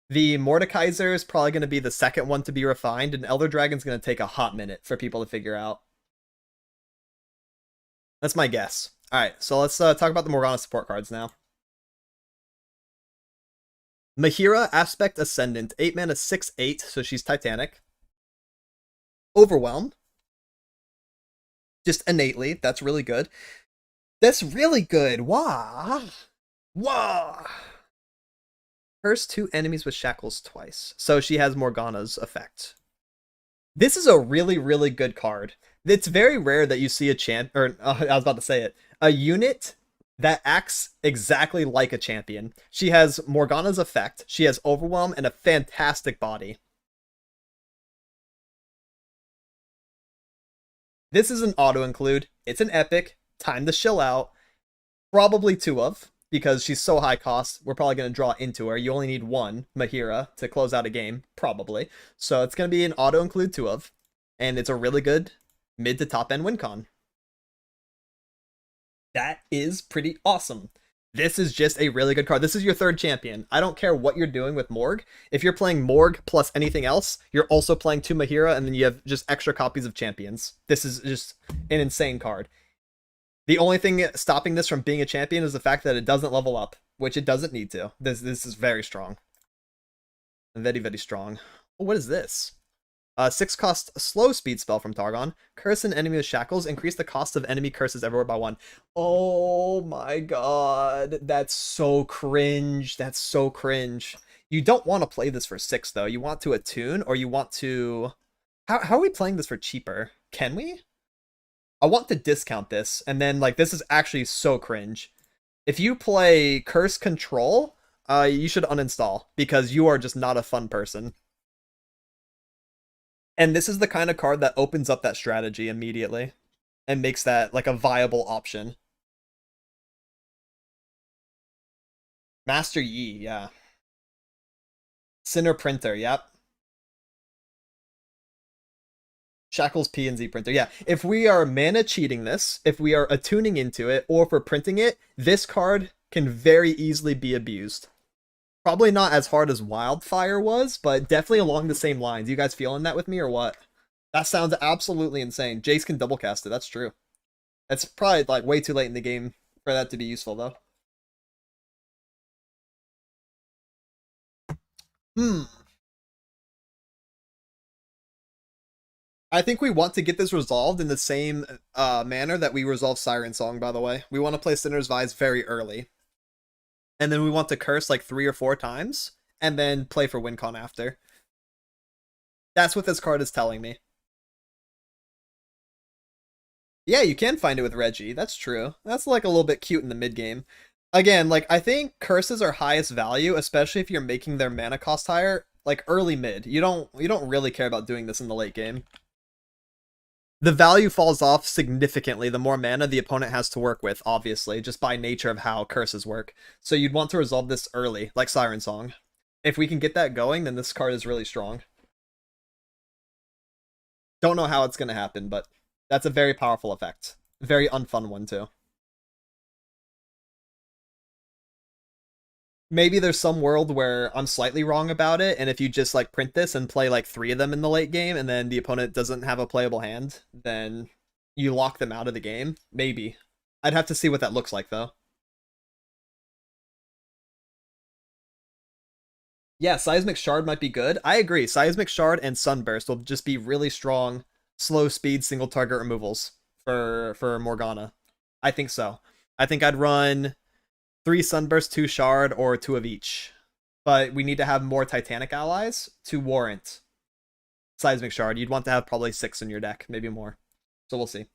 The Mordekaiser is probably going to be the second one to be refined, and Elder Dragon's going to take a hot minute for people to figure out. That's my guess. Alright, so let's talk about the Morgana support cards now. Mahira, Aspect Ascendant, 8 mana, 6/8, so she's Titanic. Overwhelm. Just innately, that's really good. That's really good. Wah! Wah! Curse 2 enemies with shackles twice. So she has Morgana's effect. This is a really, really good card. It's very rare that you see a I was about to say it, a unit that acts exactly like a champion. She has Morgana's effect, she has Overwhelm, and a fantastic body. This is an auto-include. It's an epic. Time to chill out. Probably 2 of, because she's so high cost, we're probably going to draw into her. You only need 1 Mahira to close out a game, probably. So it's going to be an auto-include 2 of, and it's a really good mid to top end win con. That is pretty awesome. This is just a really good card. This is your 3rd champion. I don't care what you're doing with Morg. If you're playing Morg plus anything else, you're also playing 2 Mahira, and then you have just extra copies of champions. This is just an insane card. The only thing stopping this from being a champion is the fact that it doesn't level up, which it doesn't need to. This is very strong. Very, very strong. Oh, what is this? 6 cost slow speed spell from Targon. Curse an enemy with shackles. Increase the cost of enemy curses everywhere by 1. Oh my god. That's so cringe. That's so cringe. You don't want to play this for 6, though. You want to attune, or you want to... How are we playing this for cheaper? Can we? I want to discount this, and then, like, this is actually so cringe. If you play Curse Control, you should uninstall, because you are just not a fun person. And this is the kind of card that opens up that strategy immediately and makes that like a viable option. Master Yi, yeah. Sinner Printer, yep. Shackles P and Z Printer, yeah. If we are mana cheating this, if we are attuning into it, or if we're printing it, this card can very easily be abused. Probably not as hard as Wildfire was, but definitely along the same lines. You guys feeling that with me or what? That sounds absolutely insane. Jace can double cast it, that's true. That's probably like way too late in the game for that to be useful though. Hmm. I think we want to get this resolved in the same manner that we resolve Siren Song, by the way. We want to play Sinner's Vise very early. And then we want to curse like 3 or 4 times, and then play for WinCon after. That's what this card is telling me. Yeah, you can find it with Reggie. That's true. That's like a little bit cute in the mid game. Again, like I think curses are highest value, especially if you're making their mana cost higher, like early mid. You don't really care about doing this in the late game. The value falls off significantly the more mana the opponent has to work with, obviously, just by nature of how curses work. So you'd want to resolve this early, like Siren Song. If we can get that going, then this card is really strong. Don't know how it's going to happen, but that's a very powerful effect. Very unfun one, too. Maybe there's some world where I'm slightly wrong about it, and if you just like print this and play like 3 of them in the late game, and then the opponent doesn't have a playable hand, then you lock them out of the game. Maybe. I'd have to see what that looks like, though. Yeah, Seismic Shard might be good. I agree. Seismic Shard and Sunburst will just be really strong, slow speed, single target removals for Morgana. I think so. I think I'd run 3 Sunburst, 2 Shard, or 2 of each. But we need to have more Titanic allies to warrant Seismic Shard. You'd want to have probably 6 in your deck, maybe more. So we'll see.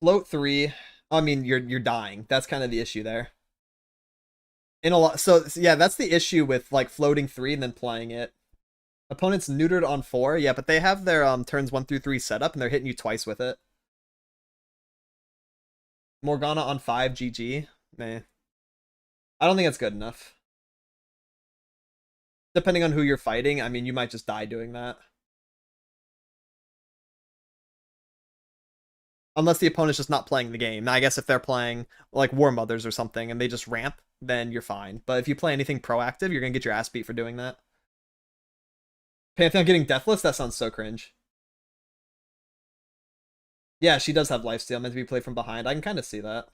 Float 3. I mean, you're dying. That's kind of the issue there. In a lot, so yeah, that's the issue with like floating 3 and then playing it. Opponents neutered on 4, yeah, but they have their turns 1 through 3 set up and they're hitting you twice with it. Morgana on 5, GG. Meh. I don't think it's good enough. Depending on who you're fighting, I mean, you might just die doing that. Unless the opponent's just not playing the game. Now, I guess if they're playing like War Mothers or something and they just ramp, then you're fine. But if you play anything proactive, you're gonna get your ass beat for doing that. Pantheon getting Deathless? That sounds so cringe. Yeah, she does have lifesteal, meant to be played from behind. I can kind of see that.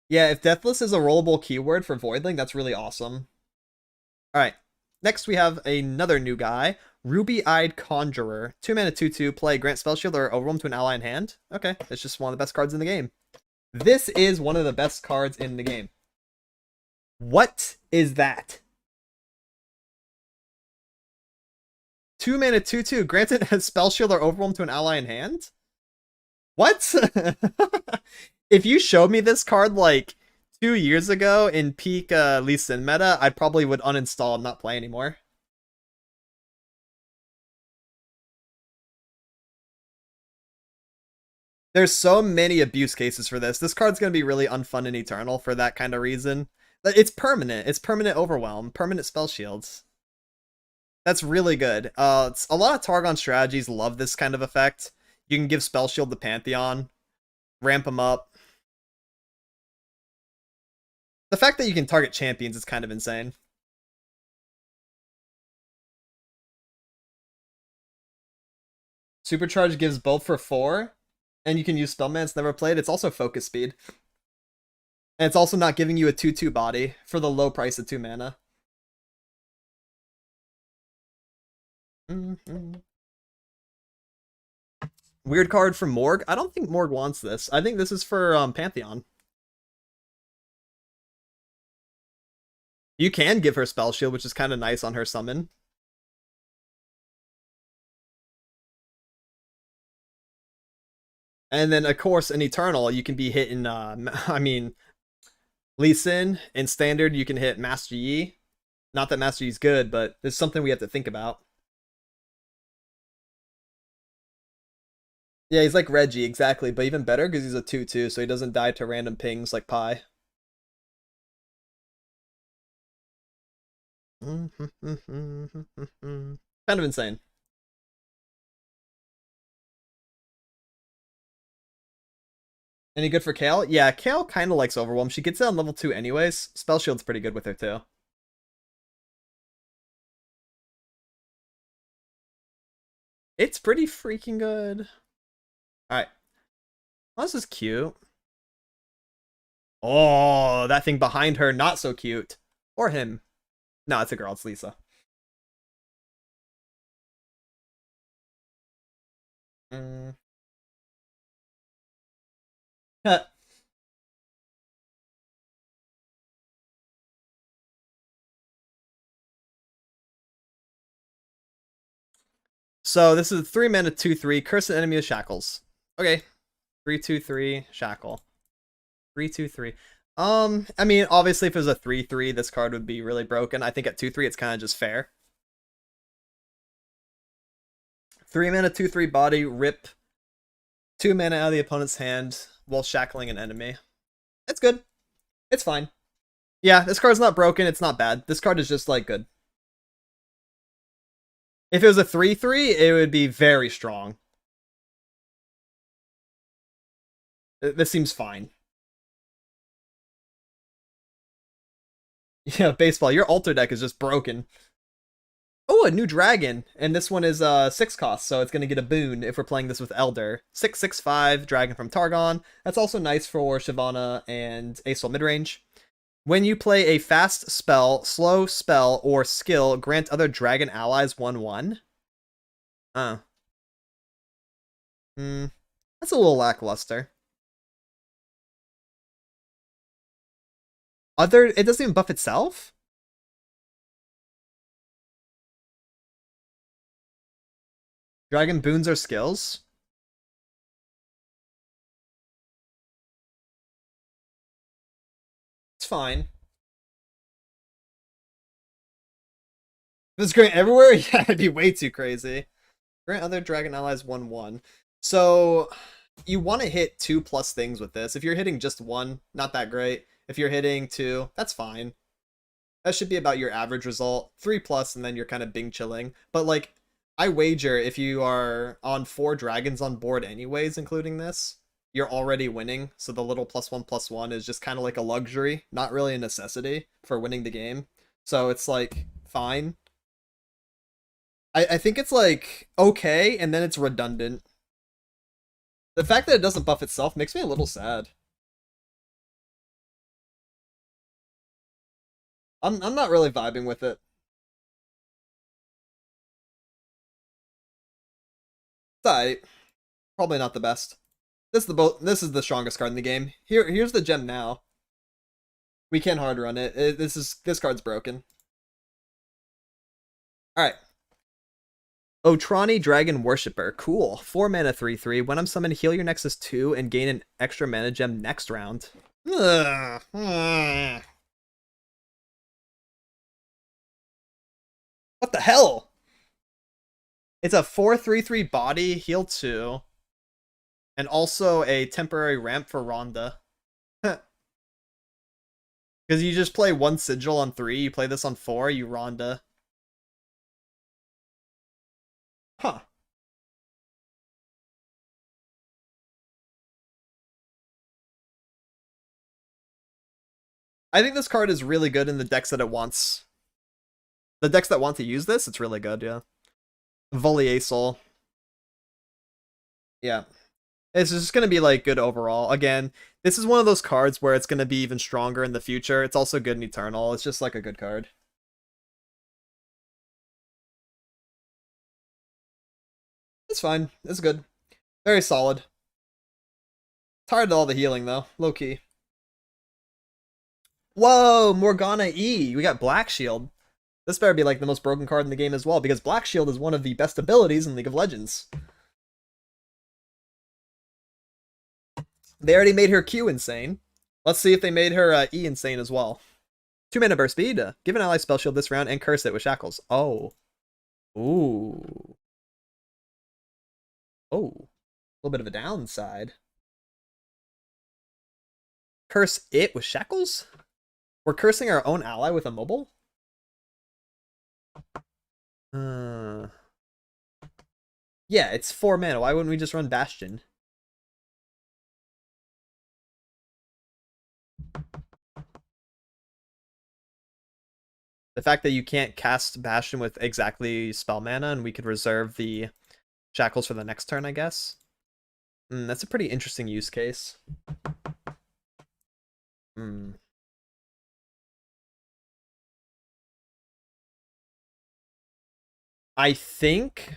Yeah, if Deathless is a rollable keyword for Voidling, that's really awesome. Alright, next we have another new guy, Ruby-Eyed Conjurer. 2 mana 2/2, play, grant spell shield or overwhelm to an ally in hand. Okay, it's just one of the best cards in the game. This is one of the best cards in the game. What is that? 2 mana 2/2, granted a spell shield or overwhelm to an ally in hand? What? If you showed me this card like 2 years ago in peak Lee Sin meta, I probably would uninstall and not play anymore. There's so many abuse cases for this. This card's going to be really unfun and eternal for that kind of reason. It's permanent. It's permanent overwhelm, permanent spell shields. That's really good. A lot of Targon strategies love this kind of effect. You can give spell shield to Pantheon, ramp them up. The fact that you can target champions is kind of insane. Supercharge gives both for 4, and you can use Spellman. It's never played. It's also focus speed. And it's also not giving you a 2/2 body for the low price of 2 mana. Weird card for Morg. I don't think Morg wants this. I think this is for Pantheon. You can give her spell shield, which is kind of nice on her summon. And then, of course, in Eternal, you can be hitting, I mean, Lee Sin. In Standard, you can hit Master Yi. Not that Master Yi's good, but there's something we have to think about. Yeah, he's like Reggie, exactly, but even better because he's a 2/2, so he doesn't die to random pings like Pi. Kind of insane. Any good for Kale? Yeah, Kale kind of likes Overwhelm. She gets it on level 2 anyways. Spell Shield's pretty good with her too. It's pretty freaking good. Alright. Oh, this is cute. Oh, that thing behind her, not so cute. Or him. No, it's a girl. It's Lisa. Mm. So this is 3 mana 2/3. Curse an enemy with shackles. Okay. 3/2/3 shackle. 3/2/3. I mean, obviously if it was a 3/3, this card would be really broken. I think at 2/3 it's kind of just fair. 3 mana 2/3 body, rip 2 mana out of the opponent's hand while shackling an enemy. It's good. It's fine. Yeah, this card's not broken, it's not bad. This card is just like good. If it was a 3/3, it would be very strong. This seems fine. Yeah, baseball. Your altar deck is just broken. Oh, a new dragon. And this one is 6 cost, so it's going to get a boon if we're playing this with Elder. 6/6/5, dragon from Targon. That's also nice for Shyvana and Acel midrange. When you play a fast spell, slow spell, or skill, grant other dragon allies 1/1. Oh. That's a little lackluster. It doesn't even buff itself? Dragon boons are skills? It's fine. If it's grant everywhere? Yeah, it'd be way too crazy. Grant other dragon allies 1/1. So you want to hit 2+ things with this. If you're hitting just 1, not that great. If you're hitting 2, that's fine. That should be about your average result. 3+, and then you're kind of bing chilling. But like, I wager if you are on 4 dragons on board anyways, including this, you're already winning. So the little +1/+1 is just kind of like a luxury, not really a necessity for winning the game. So it's like, fine. I think it's like, okay, and then it's redundant. The fact that it doesn't buff itself makes me a little sad. I'm not really vibing with it. It's alright. Probably not the best. This is the strongest card in the game. Here's the gem now. We can hard run it. This card's broken. Alright. Otrani Dragon Worshipper. Cool. 4 mana 3/3. When I'm summoned, heal your Nexus 2 and gain an extra mana gem next round. Ugh. What the hell? It's a 4/3/3 body, heal 2. And also a temporary ramp for Rhonda. Because you just play 1 sigil on 3, you play this on 4, you Rhonda. Huh. I think this card is really good in the decks that it wants. The decks that want to use this, it's really good, yeah. Voliasol. Yeah. It's just going to be like good overall. Again, this is one of those cards where it's going to be even stronger in the future. It's also good in Eternal. It's just like a good card. It's fine. It's good. Very solid. Tired of all the healing though. Low key. Whoa, Morgana E. We got Black Shield. This better be like the most broken card in the game as well, because Black Shield is one of the best abilities in League of Legends. They already made her Q insane. Let's see if they made her E insane as well. 2 mana burst speed. Give an ally spell shield this round and curse it with shackles. Oh. Ooh. Oh. A little bit of a downside. Curse it with shackles? We're cursing our own ally with a mobile? Yeah, it's 4 mana. Why wouldn't we just run Bastion? The fact that you can't cast Bastion with exactly spell mana and we could reserve the shackles for the next turn, I guess. That's a pretty interesting use case. I think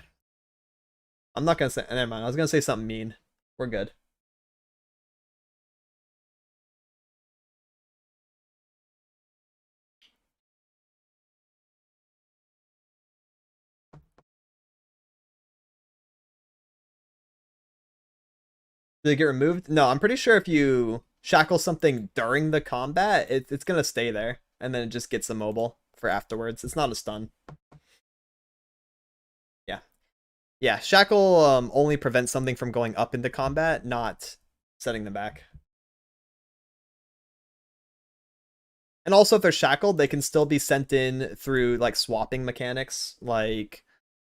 I'm not gonna say. Never mind. I was gonna say something mean. We're good. Did it get removed? No, I'm pretty sure if you shackle something during the combat, it's gonna stay there, and then it just gets immobile for afterwards. It's not a stun. Yeah, yeah. Shackle only prevents something from going up into combat, not setting them back. And also, if they're shackled, they can still be sent in through like swapping mechanics, like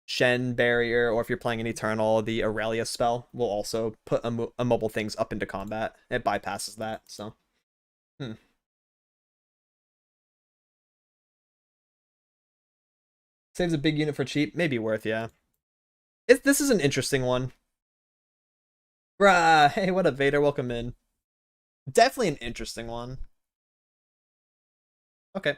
Shen barrier, or if you're playing an Eternal, the Aurelia spell will also put immobile things up into combat. It bypasses that, so. Saves a big unit for cheap, maybe worth, yeah. This is an interesting one. Bruh, hey, what up, Vader? Welcome in. Definitely an interesting one. Okay.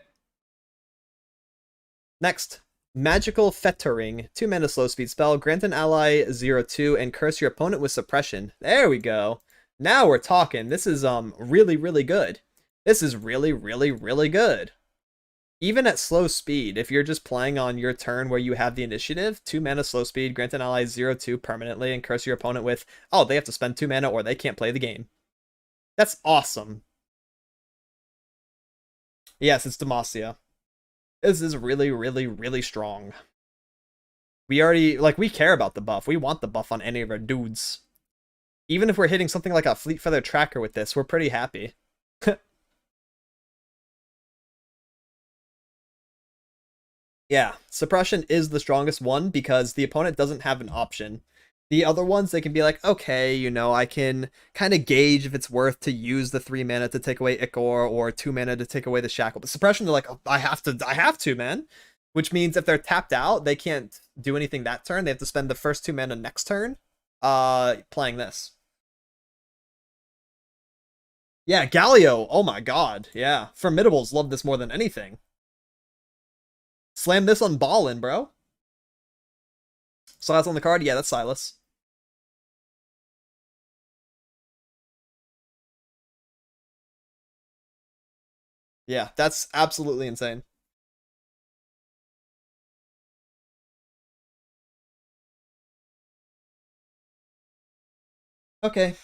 Next. Magical Fettering. 2 mana slow speed spell. Grant an ally 0/2 and curse your opponent with suppression. There we go. Now we're talking. This is really, really good. This is really, really, really good. Even at slow speed, if you're just playing on your turn where you have the initiative, 2 mana slow speed, grant an ally 0/2 permanently, and curse your opponent with, oh, they have to spend 2 mana or they can't play the game. That's awesome. Yes, it's Demacia. This is really, really, really strong. We already, like, we care about the buff. We want the buff on any of our dudes. Even if we're hitting something like a Fleet Feather Tracker with this, we're pretty happy. Yeah, suppression is the strongest one because the opponent doesn't have an option. The other ones, they can be like, okay, you know, I can kind of gauge if it's worth to use the 3 mana to take away Ichor or 2 mana to take away the Shackle. But suppression, they're like, oh, I have to, man. Which means if they're tapped out, they can't do anything that turn. They have to spend the first 2 mana next turn playing this. Yeah, Galio. Oh my god. Yeah. Formidables love this more than anything. Slam this on Ballin, bro. Silas on the card? Yeah, that's Silas. Yeah, that's absolutely insane. Okay.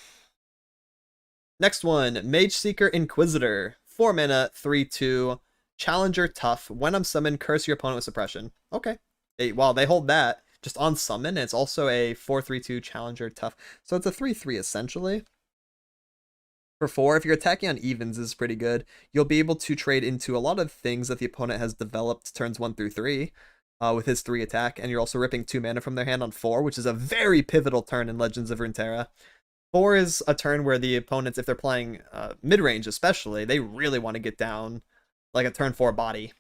Next one, Mage Seeker Inquisitor. 4 mana, 3/2. Challenger tough. When I'm summoned, curse your opponent with suppression. Okay. Well, they hold that just on summon. It's also a 4/3/2 Challenger tough. So it's a 3/3 essentially. For 4, if you're attacking on evens, is pretty good. You'll be able to trade into a lot of things that the opponent has developed turns 1 through 3 with his 3 attack. And you're also ripping 2 mana from their hand on 4, which is a very pivotal turn in Legends of Runeterra. 4 is a turn where the opponents, if they're playing mid-range especially, they really want to get down like a turn 4 body.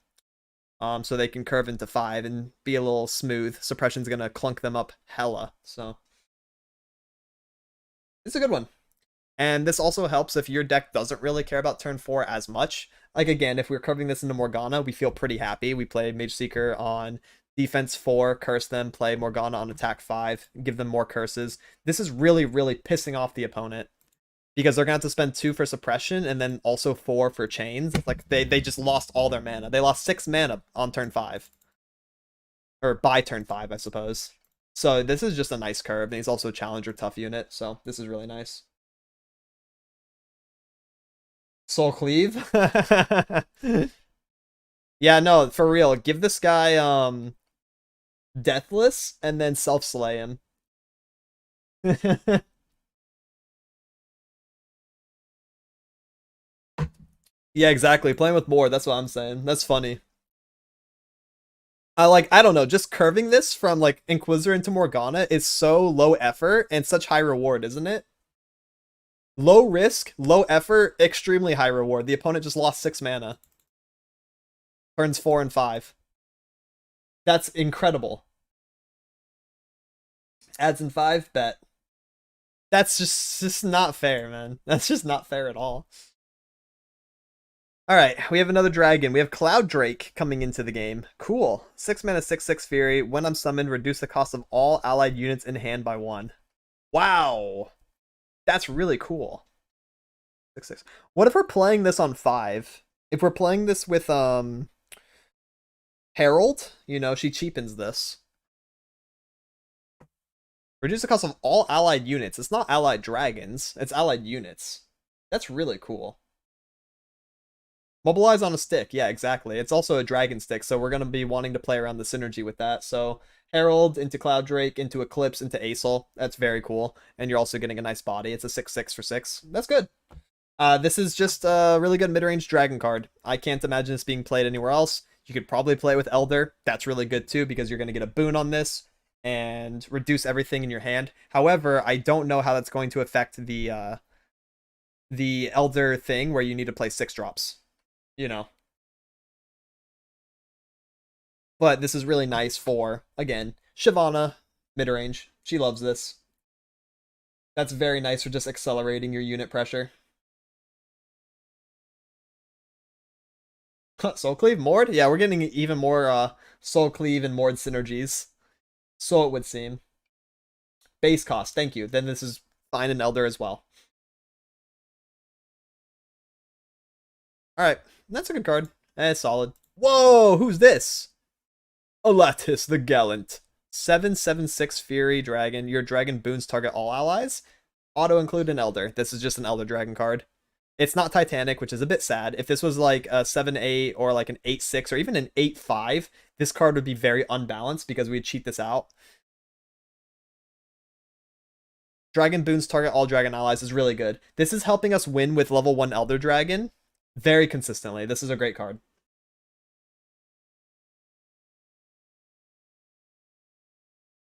So they can curve into 5 and be a little smooth. Suppression's going to clunk them up hella. So it's a good one. And this also helps if your deck doesn't really care about turn 4 as much. Like, again, if we're curving this into Morgana, we feel pretty happy. We play Mage Seeker on defense 4, curse them, play Morgana on attack 5, give them more curses. This is really, really pissing off the opponent because they're going to have to spend 2 for suppression and then also 4 for chains. Like, they just lost all their mana. They lost 6 mana on turn 5. Or by turn 5, I suppose. So this is just a nice curve, and he's also a Challenger tough unit, so this is really nice. Soul Cleave? Yeah, no, for real. Give this guy Deathless and then self-slay him. Yeah, exactly. Playing with more, that's what I'm saying. That's funny. I don't know, just curving this from like Inquisitor into Morgana is so low effort and such high reward, isn't it? Low risk, low effort, extremely high reward. The opponent just lost 6 mana. Turns 4 and 5. That's incredible. Adds in 5, bet. That's just not fair, man. That's just not fair at all. All right, we have another dragon. We have Cloud Drake coming into the game. Cool. 6 mana, 6/6 Fury. When I'm summoned, reduce the cost of all allied units in hand by 1. Wow. That's really cool. 6/6. What if we're playing this on 5? If we're playing this with Herald, you know, she cheapens this. Reduce the cost of all allied units. It's not allied dragons, it's allied units. That's really cool. Mobilize on a stick. Yeah, exactly. It's also a dragon stick, so we're going to be wanting to play around the synergy with that. So Herald into Cloud Drake, into Eclipse, into Aesol. That's very cool. And you're also getting a nice body. It's a 6/6 for 6. That's good. This is just a really good mid-range dragon card. I can't imagine this being played anywhere else. You could probably play with Elder. That's really good too, because you're going to get a boon on this and reduce everything in your hand. However, I don't know how that's going to affect the Elder thing where you need to play 6 drops. You know. But this is really nice for, again, Shyvana, mid-range. She loves this. That's very nice for just accelerating your unit pressure. Soul Cleave, Mord? Yeah, we're getting even more Soul Cleave and Mord synergies. So it would seem. Base cost, thank you. Then this is fine in Elder as well. Alright, that's a good card. It's solid. Whoa, who's this? Alatis the Gallant. 7/7/6 Fury Dragon. Your dragon boons target all allies. Auto include an Elder. This is just an Elder Dragon card. It's not Titanic, which is a bit sad. If this was like a 7/8 or like an 8/6 or even an 8/5, this card would be very unbalanced because we'd cheat this out. Dragon boons target all dragon allies is really good. This is helping us win with level 1 Elder Dragon very consistently. This is a great card.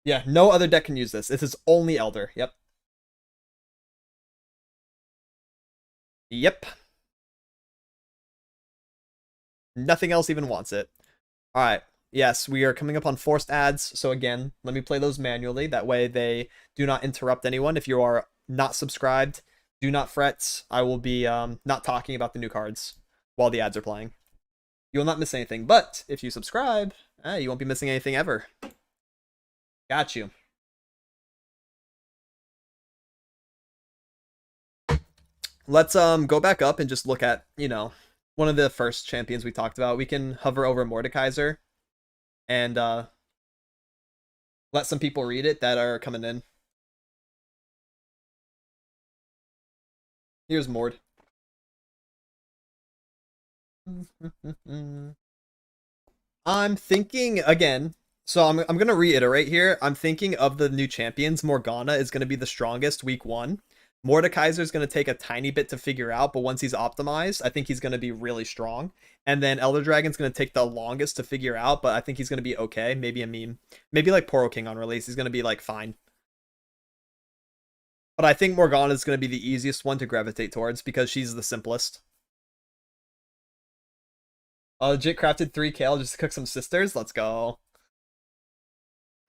Yeah, no other deck can use this. This is only Elder. Yep. Yep. Nothing else even wants it. Alright. Yes, we are coming up on forced ads. So again, let me play those manually. That way they do not interrupt anyone. If you are not subscribed, do not fret. I will be not talking about the new cards while the ads are playing. You will not miss anything. But if you subscribe, you won't be missing anything ever. Got you. Let's go back up and just look at, you know, one of the first champions we talked about. We can hover over Mordekaiser and let some people read it that are coming in. Here's Mord. I'm thinking again. So I'm gonna reiterate here. I'm thinking of the new champions. Morgana is gonna be the strongest week 1. Mordekaiser is going to take a tiny bit to figure out, but once he's optimized, I think he's going to be really strong. And then Elder Dragon's going to take the longest to figure out, but I think he's going to be okay. Maybe a meme. Maybe like Poro King on release. He's going to be like fine. But I think Morgana is going to be the easiest one to gravitate towards because she's the simplest. Legit crafted 3 Kale just to cook some sisters. Let's go.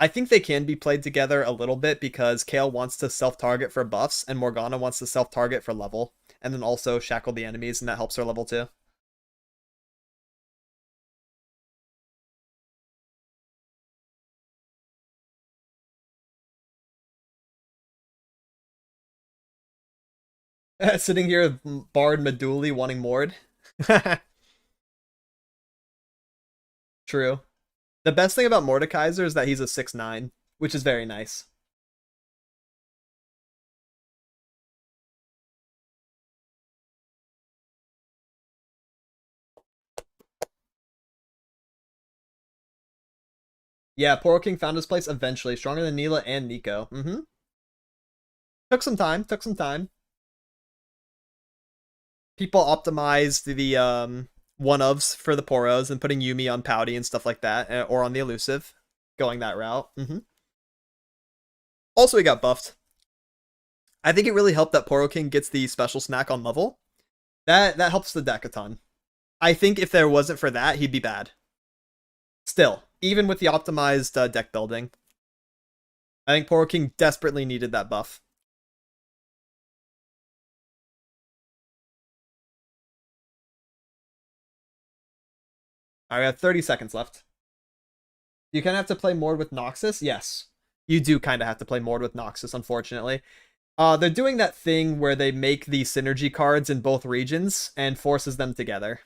I think they can be played together a little bit because Kale wants to self-target for buffs and Morgana wants to self-target for level. And then also shackle the enemies and that helps her level too. Sitting here with Bard Meduli wanting Mord. True. The best thing about Mordekaiser is that he's a 6/9, which is very nice. Yeah, Poro King found his place eventually, stronger than Neela and Nico. Took some time, took some time. People optimized the one-ofs for the Poros and putting Yumi on Pouty and stuff like that, or on the Elusive, going that route. Also, he got buffed. I think it really helped that Poro King gets the special snack on level. That helps the deck a ton. I think if there wasn't for that, he'd be bad. Still, even with the optimized deck building, I think Poro King desperately needed that buff. Alright, we have 30 seconds left. You kind of have to play Mord with Noxus? Yes. You do kind of have to play Mord with Noxus, unfortunately. They're doing that thing where they make the synergy cards in both regions and forces them together.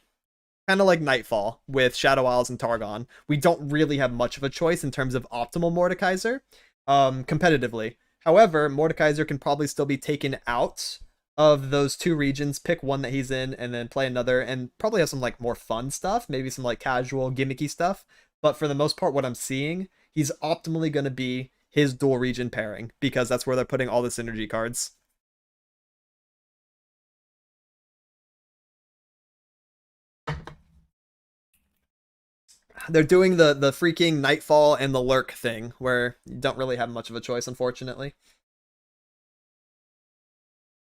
Kind of like Nightfall with Shadow Isles and Targon. We don't really have much of a choice in terms of optimal Mordekaiser, competitively. However, Mordekaiser can probably still be taken out of those two regions, pick one that he's in, and then play another, and probably have some like more fun stuff, maybe some like casual, gimmicky stuff. But for the most part, what I'm seeing, he's optimally going to be his dual region pairing, because that's where they're putting all the synergy cards. They're doing the freaking Nightfall and the Lurk thing, where you don't really have much of a choice, unfortunately.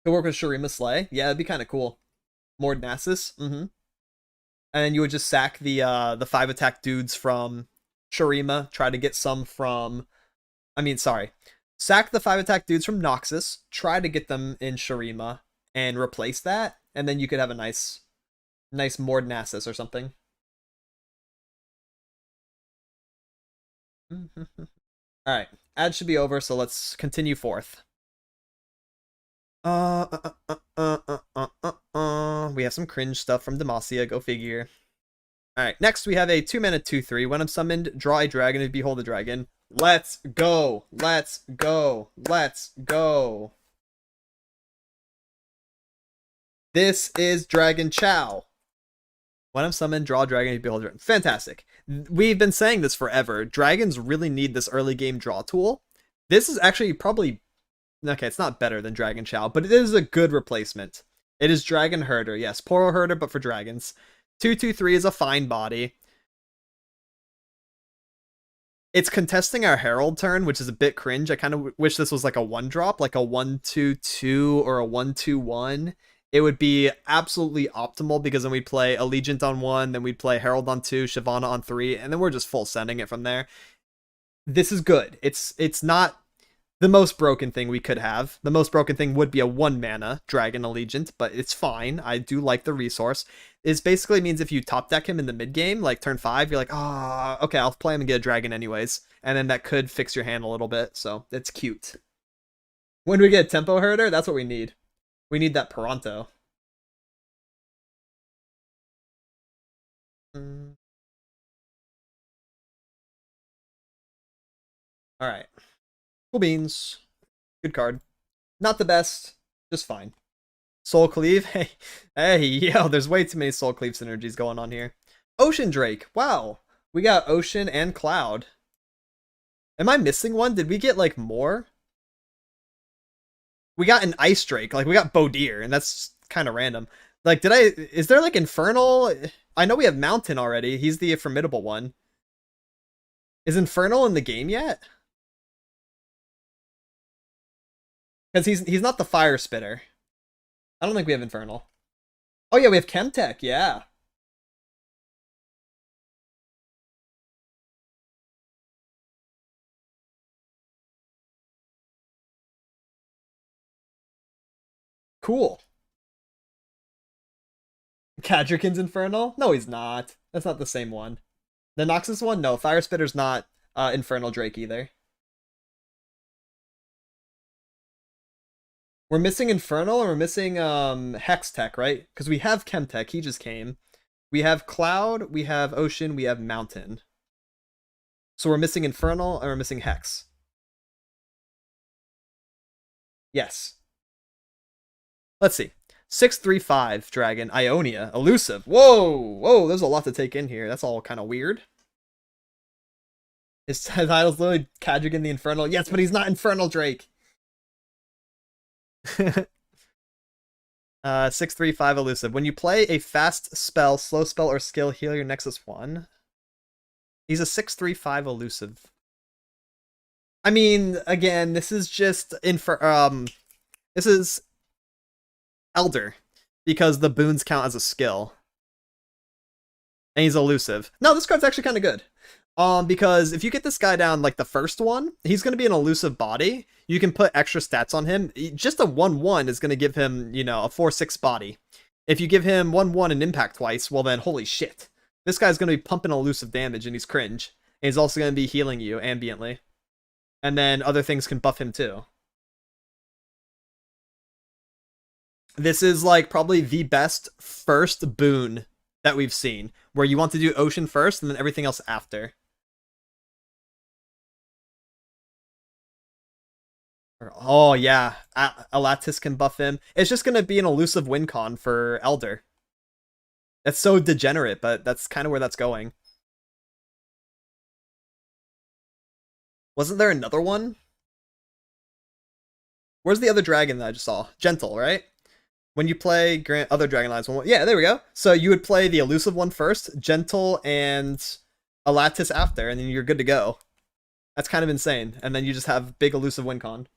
Could work with Shurima Slay. Yeah, it'd be kind of cool. Mord Nasus. And then you would just sack the 5 attack dudes from Shurima, try to get some from... Sack the 5 attack dudes from Noxus, try to get them in Shurima, and replace that, and then you could have a nice Mord Nasus or something. Alright, ad should be over, so let's continue forth. We have some cringe stuff from Demacia, go figure. Alright, next we have a 2-mana 2/3. When I'm summoned, draw a dragon and behold a dragon. Let's go! Let's go! Let's go! This is Dragon Chow. When I'm summoned, draw a dragon and behold a dragon. Fantastic. We've been saying this forever. Dragons really need this early game draw tool. This is actually probably... Okay, it's not better than Dragon Chow, but it is a good replacement. It is Dragon Herder. Yes, Poro Herder, but for dragons. 2/2/3 is a fine body. It's contesting our Herald turn, which is a bit cringe. I kind of wish this was like a 1-drop, like a 1/2/2 or a 1/2/1. It would be absolutely optimal, because then we'd play Allegiant on 1, then we'd play Herald on 2, Shyvana on 3, and then we're just full sending it from there. This is good. It's not the most broken thing we could have. The most broken thing would be a 1-mana Dragon Allegiant, but it's fine. I do like the resource. It basically means if you top deck him in the mid game, like turn 5, you're like, okay, I'll play him and get a dragon anyways. And then that could fix your hand a little bit, so it's cute. When do we get a Tempo Herder? That's what we need. We need that Pronto. Alright. Cool beans. Good card. Not the best, just fine. Soul Cleave? Hey, yo, there's way too many Soul Cleave synergies going on here. Ocean Drake. Wow. We got Ocean and Cloud. Am I missing one? Did we get, like, more? We got an Ice Drake. Like, we got Bodir, and that's kind of random. Like, is there, like, Infernal? I know we have Mountain already. He's the formidable one. Is Infernal in the game yet? Because he's not the Fire Spitter. I don't think we have Infernal. Oh yeah, we have Chemtech, yeah. Cool. Kadrikin's Infernal? No, he's not. That's not the same one. The Noxus one? No, Fire Spitter's not Infernal Drake either. We're missing Infernal and we're missing Hextech, right? Because we have Chemtech, he just came. We have Cloud, we have Ocean, we have Mountain. So we're missing Infernal and we're missing Hex. Yes. Let's see. 6/3/5 dragon, Ionia, elusive. Whoa, there's a lot to take in here. That's all kind of weird. His title's literally Kadrigan the Infernal. Yes, but he's not Infernal Drake. 6/3/5 elusive. When you play a fast spell, slow spell, or skill, heal your Nexus 1. He's a 6/3/5 elusive. I mean, again, this is just this is Elder, because the boons count as a skill. And he's elusive. No, this card's actually kind of good. Because if you get this guy down like the first one, he's going to be an elusive body. You can put extra stats on him. Just a 1/1 is going to give him, a 4/6 body. If you give him 1/1 and impact twice, well then, holy shit. This guy's going to be pumping elusive damage and he's cringe. And he's also going to be healing you ambiently. And then other things can buff him too. This is like probably the best first boon that we've seen, where you want to do Ocean first and then everything else after. Oh yeah, Alatis can buff him. It's just going to be an elusive win con for Elder. That's so degenerate, but that's kind of where that's going. Wasn't there another one? Where's the other dragon that I just saw? Gentle, right? When you play other dragon lines, yeah, there we go. So you would play the elusive one first, Gentle and Alatis after, and then you're good to go. That's kind of insane. And then you just have big elusive win con.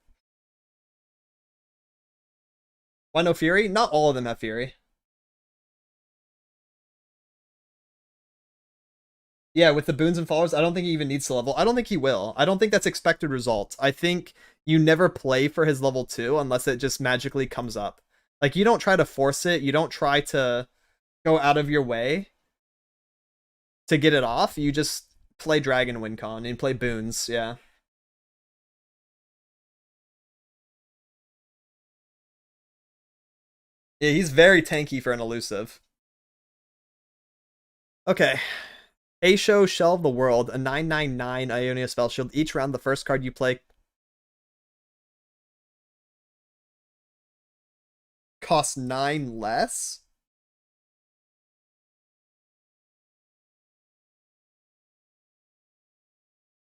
Why no Fury? Not all of them have Fury. Yeah, with the boons and followers, I don't think he even needs to level. I don't think he will. I don't think that's expected result. I think you never play for his level 2 unless it just magically comes up. Like, you don't try to force it. You don't try to go out of your way to get it off. You just play Dragon Wincon and play boons, yeah. Yeah, he's very tanky for an elusive. Okay. Aisho, Shell of the World, a 9/9/9 Ionia spell shield. Each round, the first card you play costs 9 less?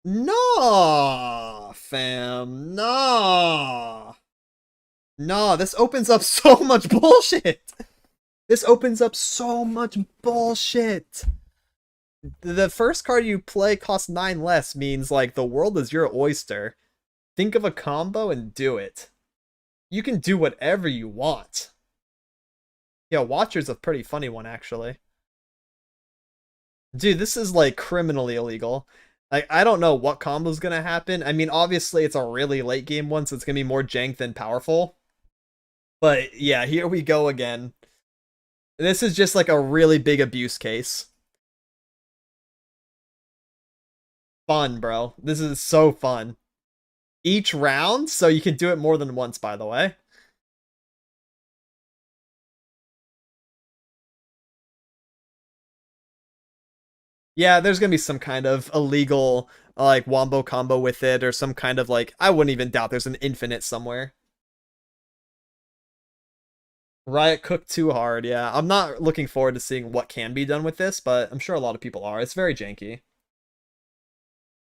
No, fam. No. No, this opens up so much bullshit. This opens up so much bullshit. The first card you play costs 9 less means, like, the world is your oyster. Think of a combo and do it. You can do whatever you want. Yeah, Watcher's a pretty funny one, actually. Dude, this is, like, criminally illegal. Like, I don't know what combo's gonna happen. I mean, obviously, it's a really late game one, so it's gonna be more jank than powerful. But, yeah, here we go again. This is just, like, a really big abuse case. Fun, bro. This is so fun. Each round, so you can do it more than once, by the way. Yeah, there's gonna be some kind of illegal, like, wombo combo with it, or some kind of, like, I wouldn't even doubt there's an infinite somewhere. Riot cooked too hard, yeah. I'm not looking forward to seeing what can be done with this, but I'm sure a lot of people are. It's very janky.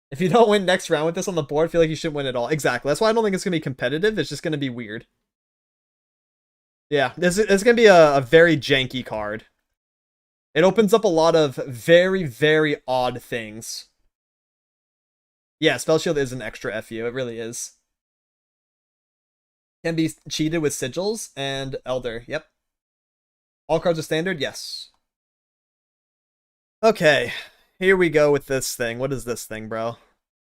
If you don't win next round with this on the board, I feel like you shouldn't win at all. Exactly. That's why I don't think it's going to be competitive. It's just going to be weird. Yeah, this is going to be a very janky card. It opens up a lot of very, very odd things. Yeah, Spell Shield is an extra FU. It really is. Can be cheated with Sigils and Elder. Yep. All cards are standard? Yes. Okay. Here we go with this thing. What is this thing, bro?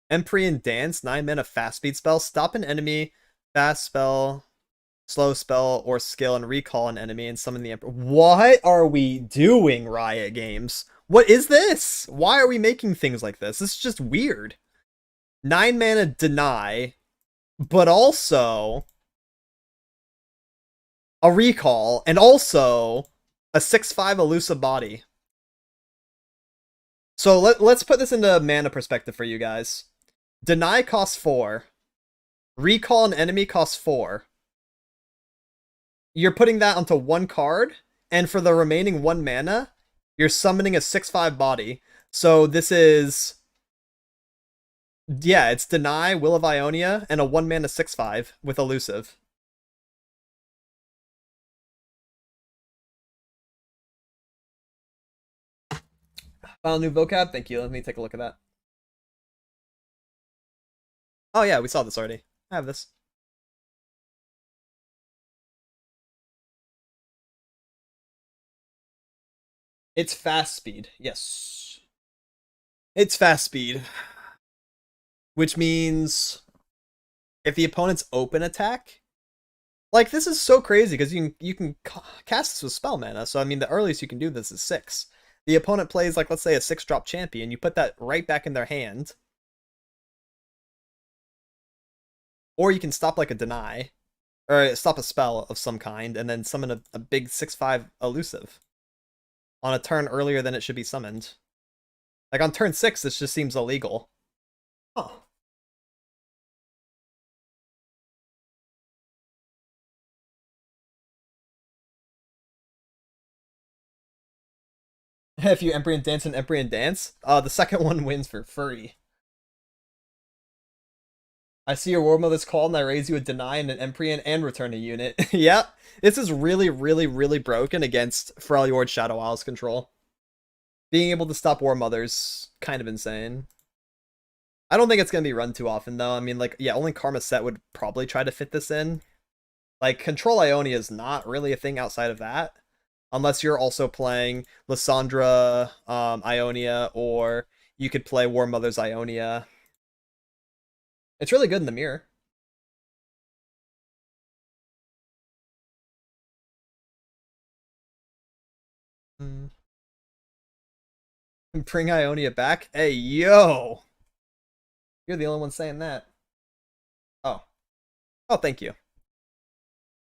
Empyrean Dance, 9 mana fast speed spell. Stop an enemy, fast spell, slow spell, or skill, and recall an enemy and summon the Emperor. What are we doing, Riot Games? What is this? Why are we making things like this? This is just weird. 9 mana deny, but also a recall, and also a 6/5 elusive body. So let's put this into mana perspective for you guys. Deny costs 4. Recall an enemy costs 4. You're putting that onto one card, and for the remaining 1 mana, you're summoning a 6/5 body. So this is... yeah, it's Deny, Will of Ionia, and a 1 mana 6/5 with elusive. Found new vocab? Thank you. Let me take a look at that. Oh yeah, we saw this already. I have this. It's fast speed. Yes. It's fast speed. Which means if the opponent's open attack, like, this is so crazy because you can cast this with spell mana. So I mean, the earliest you can do this is 6. The opponent plays, like, let's say a 6-drop champion. You put that right back in their hand. Or you can stop like a deny. Or stop a spell of some kind, and then summon a big 6/5 elusive. On a turn earlier than it should be summoned. Like on turn 6, this just seems illegal. Huh. If you Emperor Dance and Emperor Dance, the second one wins for free. I see your War Mother's called and I raise you a deny and an Emperor and return a unit. Yep. This is really, really, really broken against Freljord Shadow Isles control. Being able to stop War Mothers, kind of insane. I don't think it's going to be run too often, though. I mean, like, yeah, only Karma Set would probably try to fit this in. Like, Control Ionia is not really a thing outside of that. Unless you're also playing Lysandra Ionia, or you could play War Mother's Ionia. It's really good in the mirror. Bring Ionia back? Hey, yo! You're the only one saying that. Oh. Oh, thank you.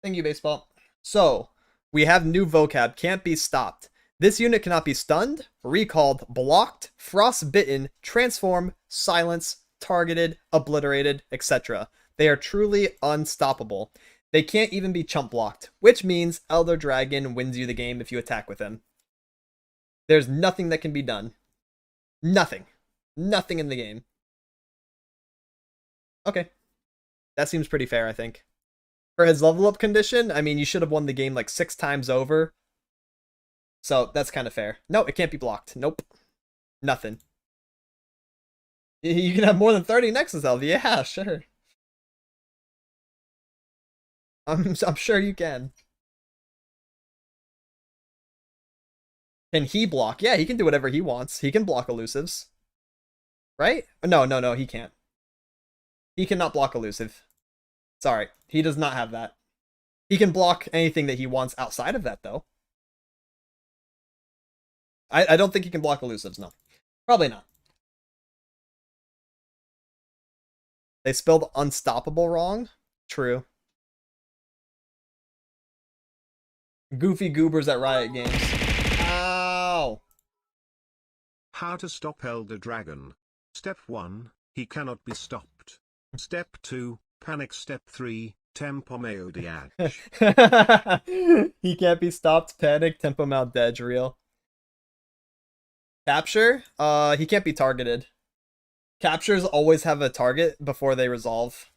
Thank you, baseball. So, we have new vocab. Can't be stopped. This unit cannot be stunned, recalled, blocked, frostbitten, transformed, silenced, targeted, obliterated, etc. They are truly unstoppable. They can't even be chump blocked, which means Elder Dragon wins you the game if you attack with him. There's nothing that can be done. Nothing. Nothing in the game. Okay. That seems pretty fair, I think. For his level up condition, I mean, you should have won the game like 6 times over. So that's kind of fair. No, it can't be blocked. Nope. Nothing. You can have more than 30 Nexus Elves. Yeah, sure. I'm sure you can. Can he block? Yeah, he can do whatever he wants. He can block elusives. Right? No, he can't. He cannot block elusive. Sorry, he does not have that. He can block anything that he wants outside of that, though. I don't think he can block elusives, no. Probably not. They spelled unstoppable wrong? True. Goofy goobers at Riot Games. Ow! How to stop Elder Dragon. Step 1, he cannot be stopped. Step 2, panic. Step 3, tempo meo diage. He can't be stopped, panic, tempo mal dej, real. Capture? He can't be targeted. Captures always have a target before they resolve.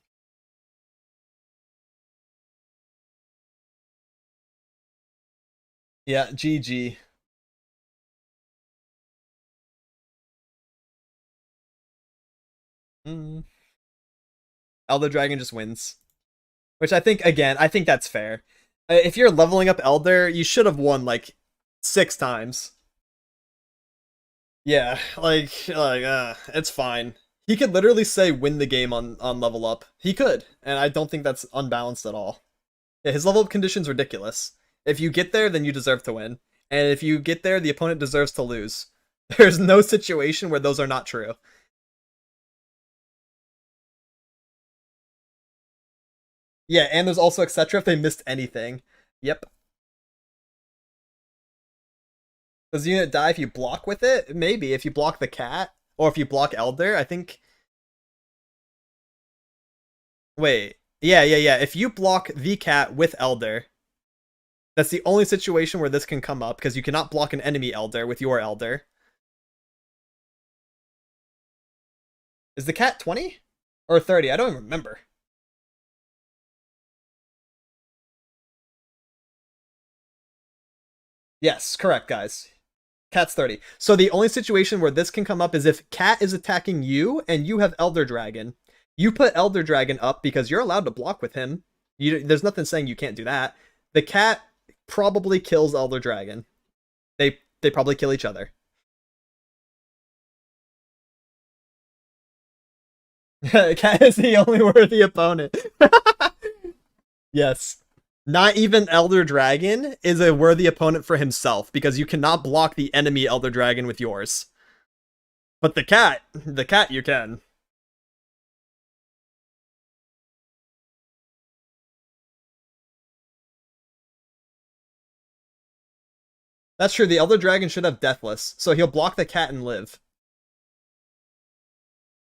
Yeah, GG. Elder Dragon just wins. Which I think, again, I think that's fair. If you're leveling up Elder, you should have won, like, 6 times. Yeah, it's fine. He could literally say win the game on level up. He could, and I don't think that's unbalanced at all. Yeah, his level up condition's ridiculous. If you get there, then you deserve to win. And if you get there, the opponent deserves to lose. There's no situation where those are not true. Yeah, and there's also etc. if they missed anything. Yep. Does the unit die if you block with it? Maybe, if you block the cat. Or if you block Elder, I think... Wait. Yeah. If you block the cat with Elder, that's the only situation where this can come up, because you cannot block an enemy Elder with your Elder. Is the cat 20? Or 30? I don't even remember. Yes, correct, guys. Cat's 30. So the only situation where this can come up is if Cat is attacking you and you have Elder Dragon. You put Elder Dragon up because you're allowed to block with him. There's nothing saying you can't do that. The cat probably kills Elder Dragon. They probably kill each other. Cat is the only worthy opponent. Yes. Not even Elder Dragon is a worthy opponent for himself because you cannot block the enemy Elder Dragon with yours. But the cat you can. That's true. The Elder Dragon should have Deathless, so he'll block the cat and live.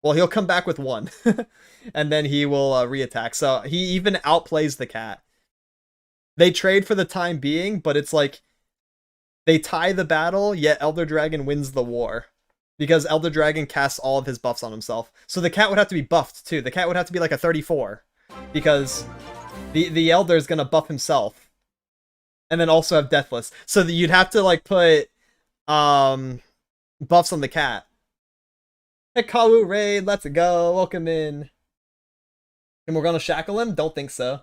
Well, he'll come back with one, and then he will reattack. So he even outplays the cat. They trade for the time being, but it's like they tie the battle, yet Elder Dragon wins the war. Because Elder Dragon casts all of his buffs on himself. So the cat would have to be buffed too. The cat would have to be like a 34. Because the Elder is going to buff himself. And then also have Deathless. So that you'd have to like put buffs on the cat. Hey, Kawu Raid, let's go. Welcome in. And we're going to shackle him? Don't think so.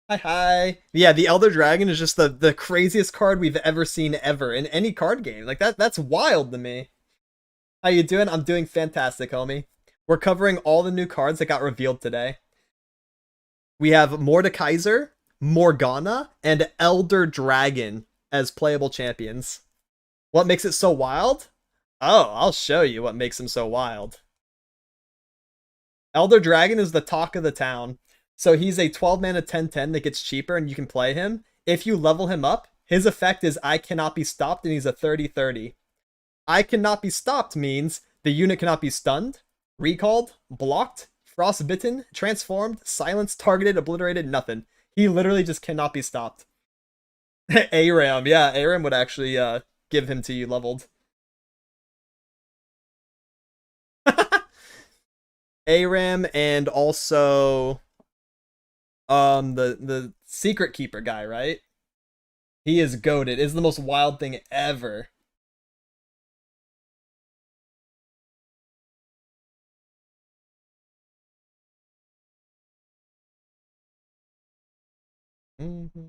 Hi. Yeah, the Elder Dragon is just the craziest card we've ever seen ever in any card game. Like that's wild to me. How you doing? I'm doing fantastic, homie. We're covering all the new cards that got revealed today. We have Mordekaiser, Morgana, and Elder Dragon as playable champions. What makes it so wild? Oh, I'll show you what makes him so wild. Elder Dragon is the talk of the town. So he's a 12 mana 10/10 that gets cheaper and you can play him. If you level him up, his effect is I cannot be stopped and he's a 30/30. I cannot be stopped means the unit cannot be stunned, recalled, blocked, frostbitten, transformed, silenced, targeted, obliterated, nothing. He literally just cannot be stopped. ARAM, yeah, ARAM would actually give him to you leveled. ARAM and also the secret keeper guy, right? He is goated. It's the most wild thing ever. Mm-hmm.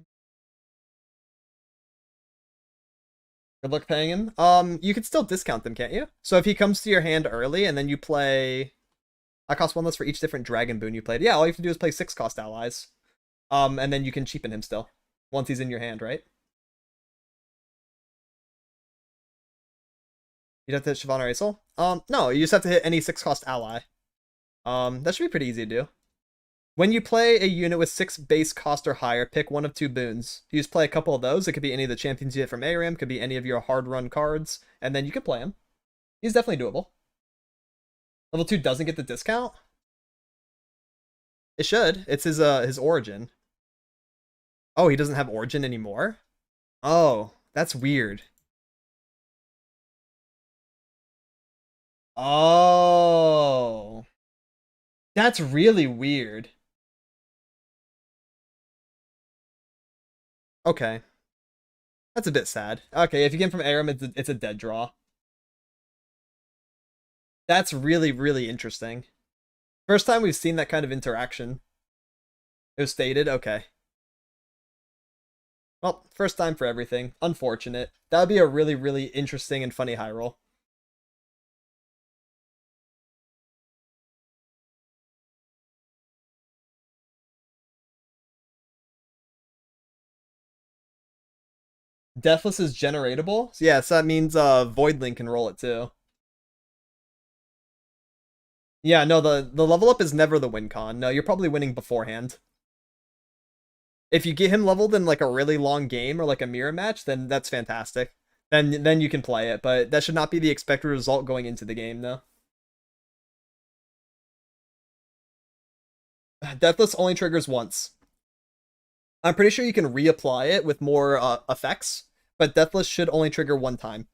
Good luck paying him. You could still discount them, can't you? So if he comes to your hand early and then you play, I cost one less for each different dragon boon you played. Yeah, all you have to do is play 6 cost allies. And then you can cheapen him still once he's in your hand, right? You'd have to hit Siobhan or Aesol? No, you just have to hit any 6 cost ally. That should be pretty easy to do. When you play a unit with 6 base cost or higher, pick one of 2 boons. You just play a couple of those. It could be any of the champions you get from ARAM, could be any of your hard run cards, and then you can play him. He's definitely doable. Level 2 doesn't get the discount? It should. It's his origin. Oh, he doesn't have origin anymore? Oh, that's weird. Oh. That's really weird. Okay. That's a bit sad. Okay, if you get him from Aram, it's a dead draw. That's really, really interesting. First time we've seen that kind of interaction. It was stated? Okay. Well, first time for everything. Unfortunate. That would be a really, really interesting and funny high roll. Deathless is generatable? So yeah, so that means Voidling can roll it too. Yeah, no, the level up is never the win con. No, you're probably winning beforehand. If you get him leveled in like a really long game or like a mirror match, then that's fantastic. Then you can play it, but that should not be the expected result going into the game, though. Deathless only triggers once. I'm pretty sure you can reapply it with more effects, but Deathless should only trigger one time.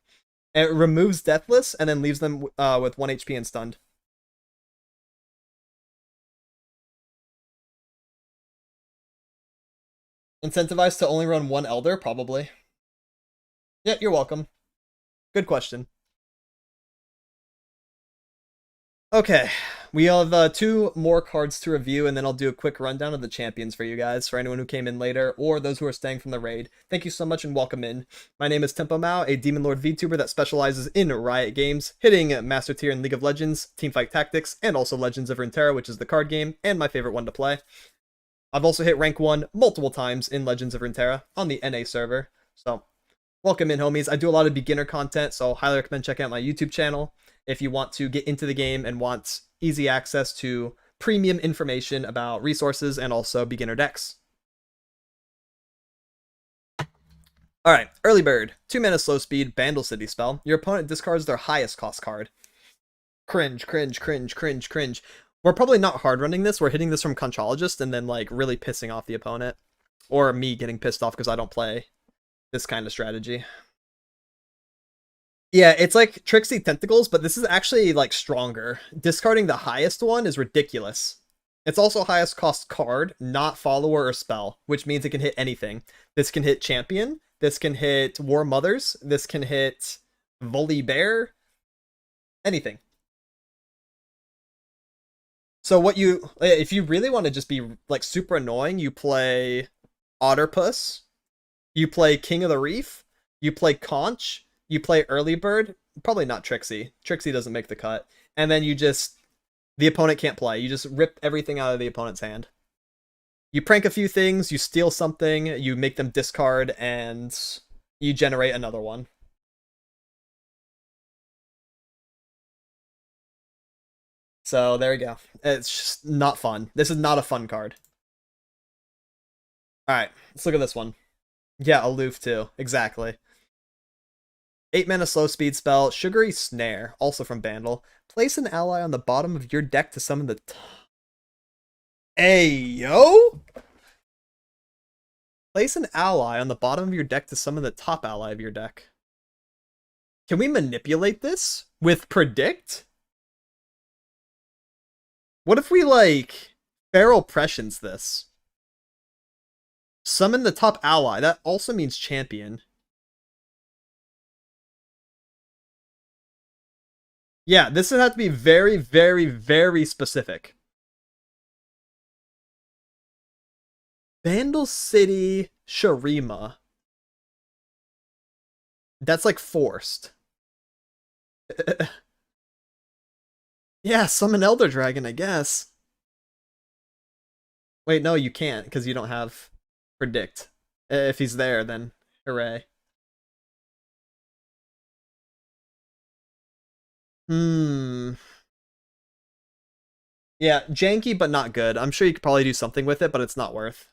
And it removes Deathless and then leaves them with 1 HP and stunned. Incentivized to only run one Elder? Probably. Yeah, you're welcome. Good question. Okay, we have 2 more cards to review, and then I'll do a quick rundown of the champions for you guys, for anyone who came in later, or those who are staying from the raid. Thank you so much and welcome in. My name is Tempo Mao, a Demon Lord VTuber that specializes in Riot games, hitting Master Tier in League of Legends, Teamfight Tactics, and also Legends of Runeterra, which is the card game, and my favorite one to play. I've also hit rank 1 multiple times in Legends of Runeterra on the NA server, so welcome in, homies. I do a lot of beginner content, so highly recommend checking out my YouTube channel if you want to get into the game and want easy access to premium information about resources and also beginner decks. Alright, Early Bird. 2 mana slow speed, Bandal City spell. Your opponent discards their highest cost card. Cringe, cringe, cringe, cringe, cringe. We're probably not hard running this. We're hitting this from Conchologist and then like really pissing off the opponent. Or me getting pissed off because I don't play this kind of strategy. Yeah, it's like Tricksy Tentacles, but this is actually like stronger. Discarding the highest one is ridiculous. It's also highest cost card, not follower or spell, which means it can hit anything. This can hit Champion, this can hit War Mothers, this can hit Volibear, anything. So if you really want to just be like super annoying, you play Otterpuss, you play King of the Reef, you play Conch, you play Early Bird, probably not Trixie. Trixie doesn't make the cut. And then the opponent can't play. You just rip everything out of the opponent's hand. You prank a few things, you steal something, you make them discard, and you generate another one. So there you go. It's just not fun. This is not a fun card. Alright, let's look at this one. Yeah, aloof too. Exactly. 8 mana slow speed spell, Sugary Snare, also from Bandal. Place an ally on the bottom of your deck to summon the yo! Place an ally on the bottom of your deck to summon the top ally of your deck. Can we manipulate this with Predict? What if we, like, Feral Prescience this? Summon the top ally. That also means champion. Yeah, this would have to be very, very, very specific. Bandal City Sharima. That's like forced. Yeah, summon Elder Dragon, I guess. Wait, no, you can't, because you don't have Predict. If he's there, then hooray. Yeah, janky, but not good. I'm sure you could probably do something with it, but it's not worth.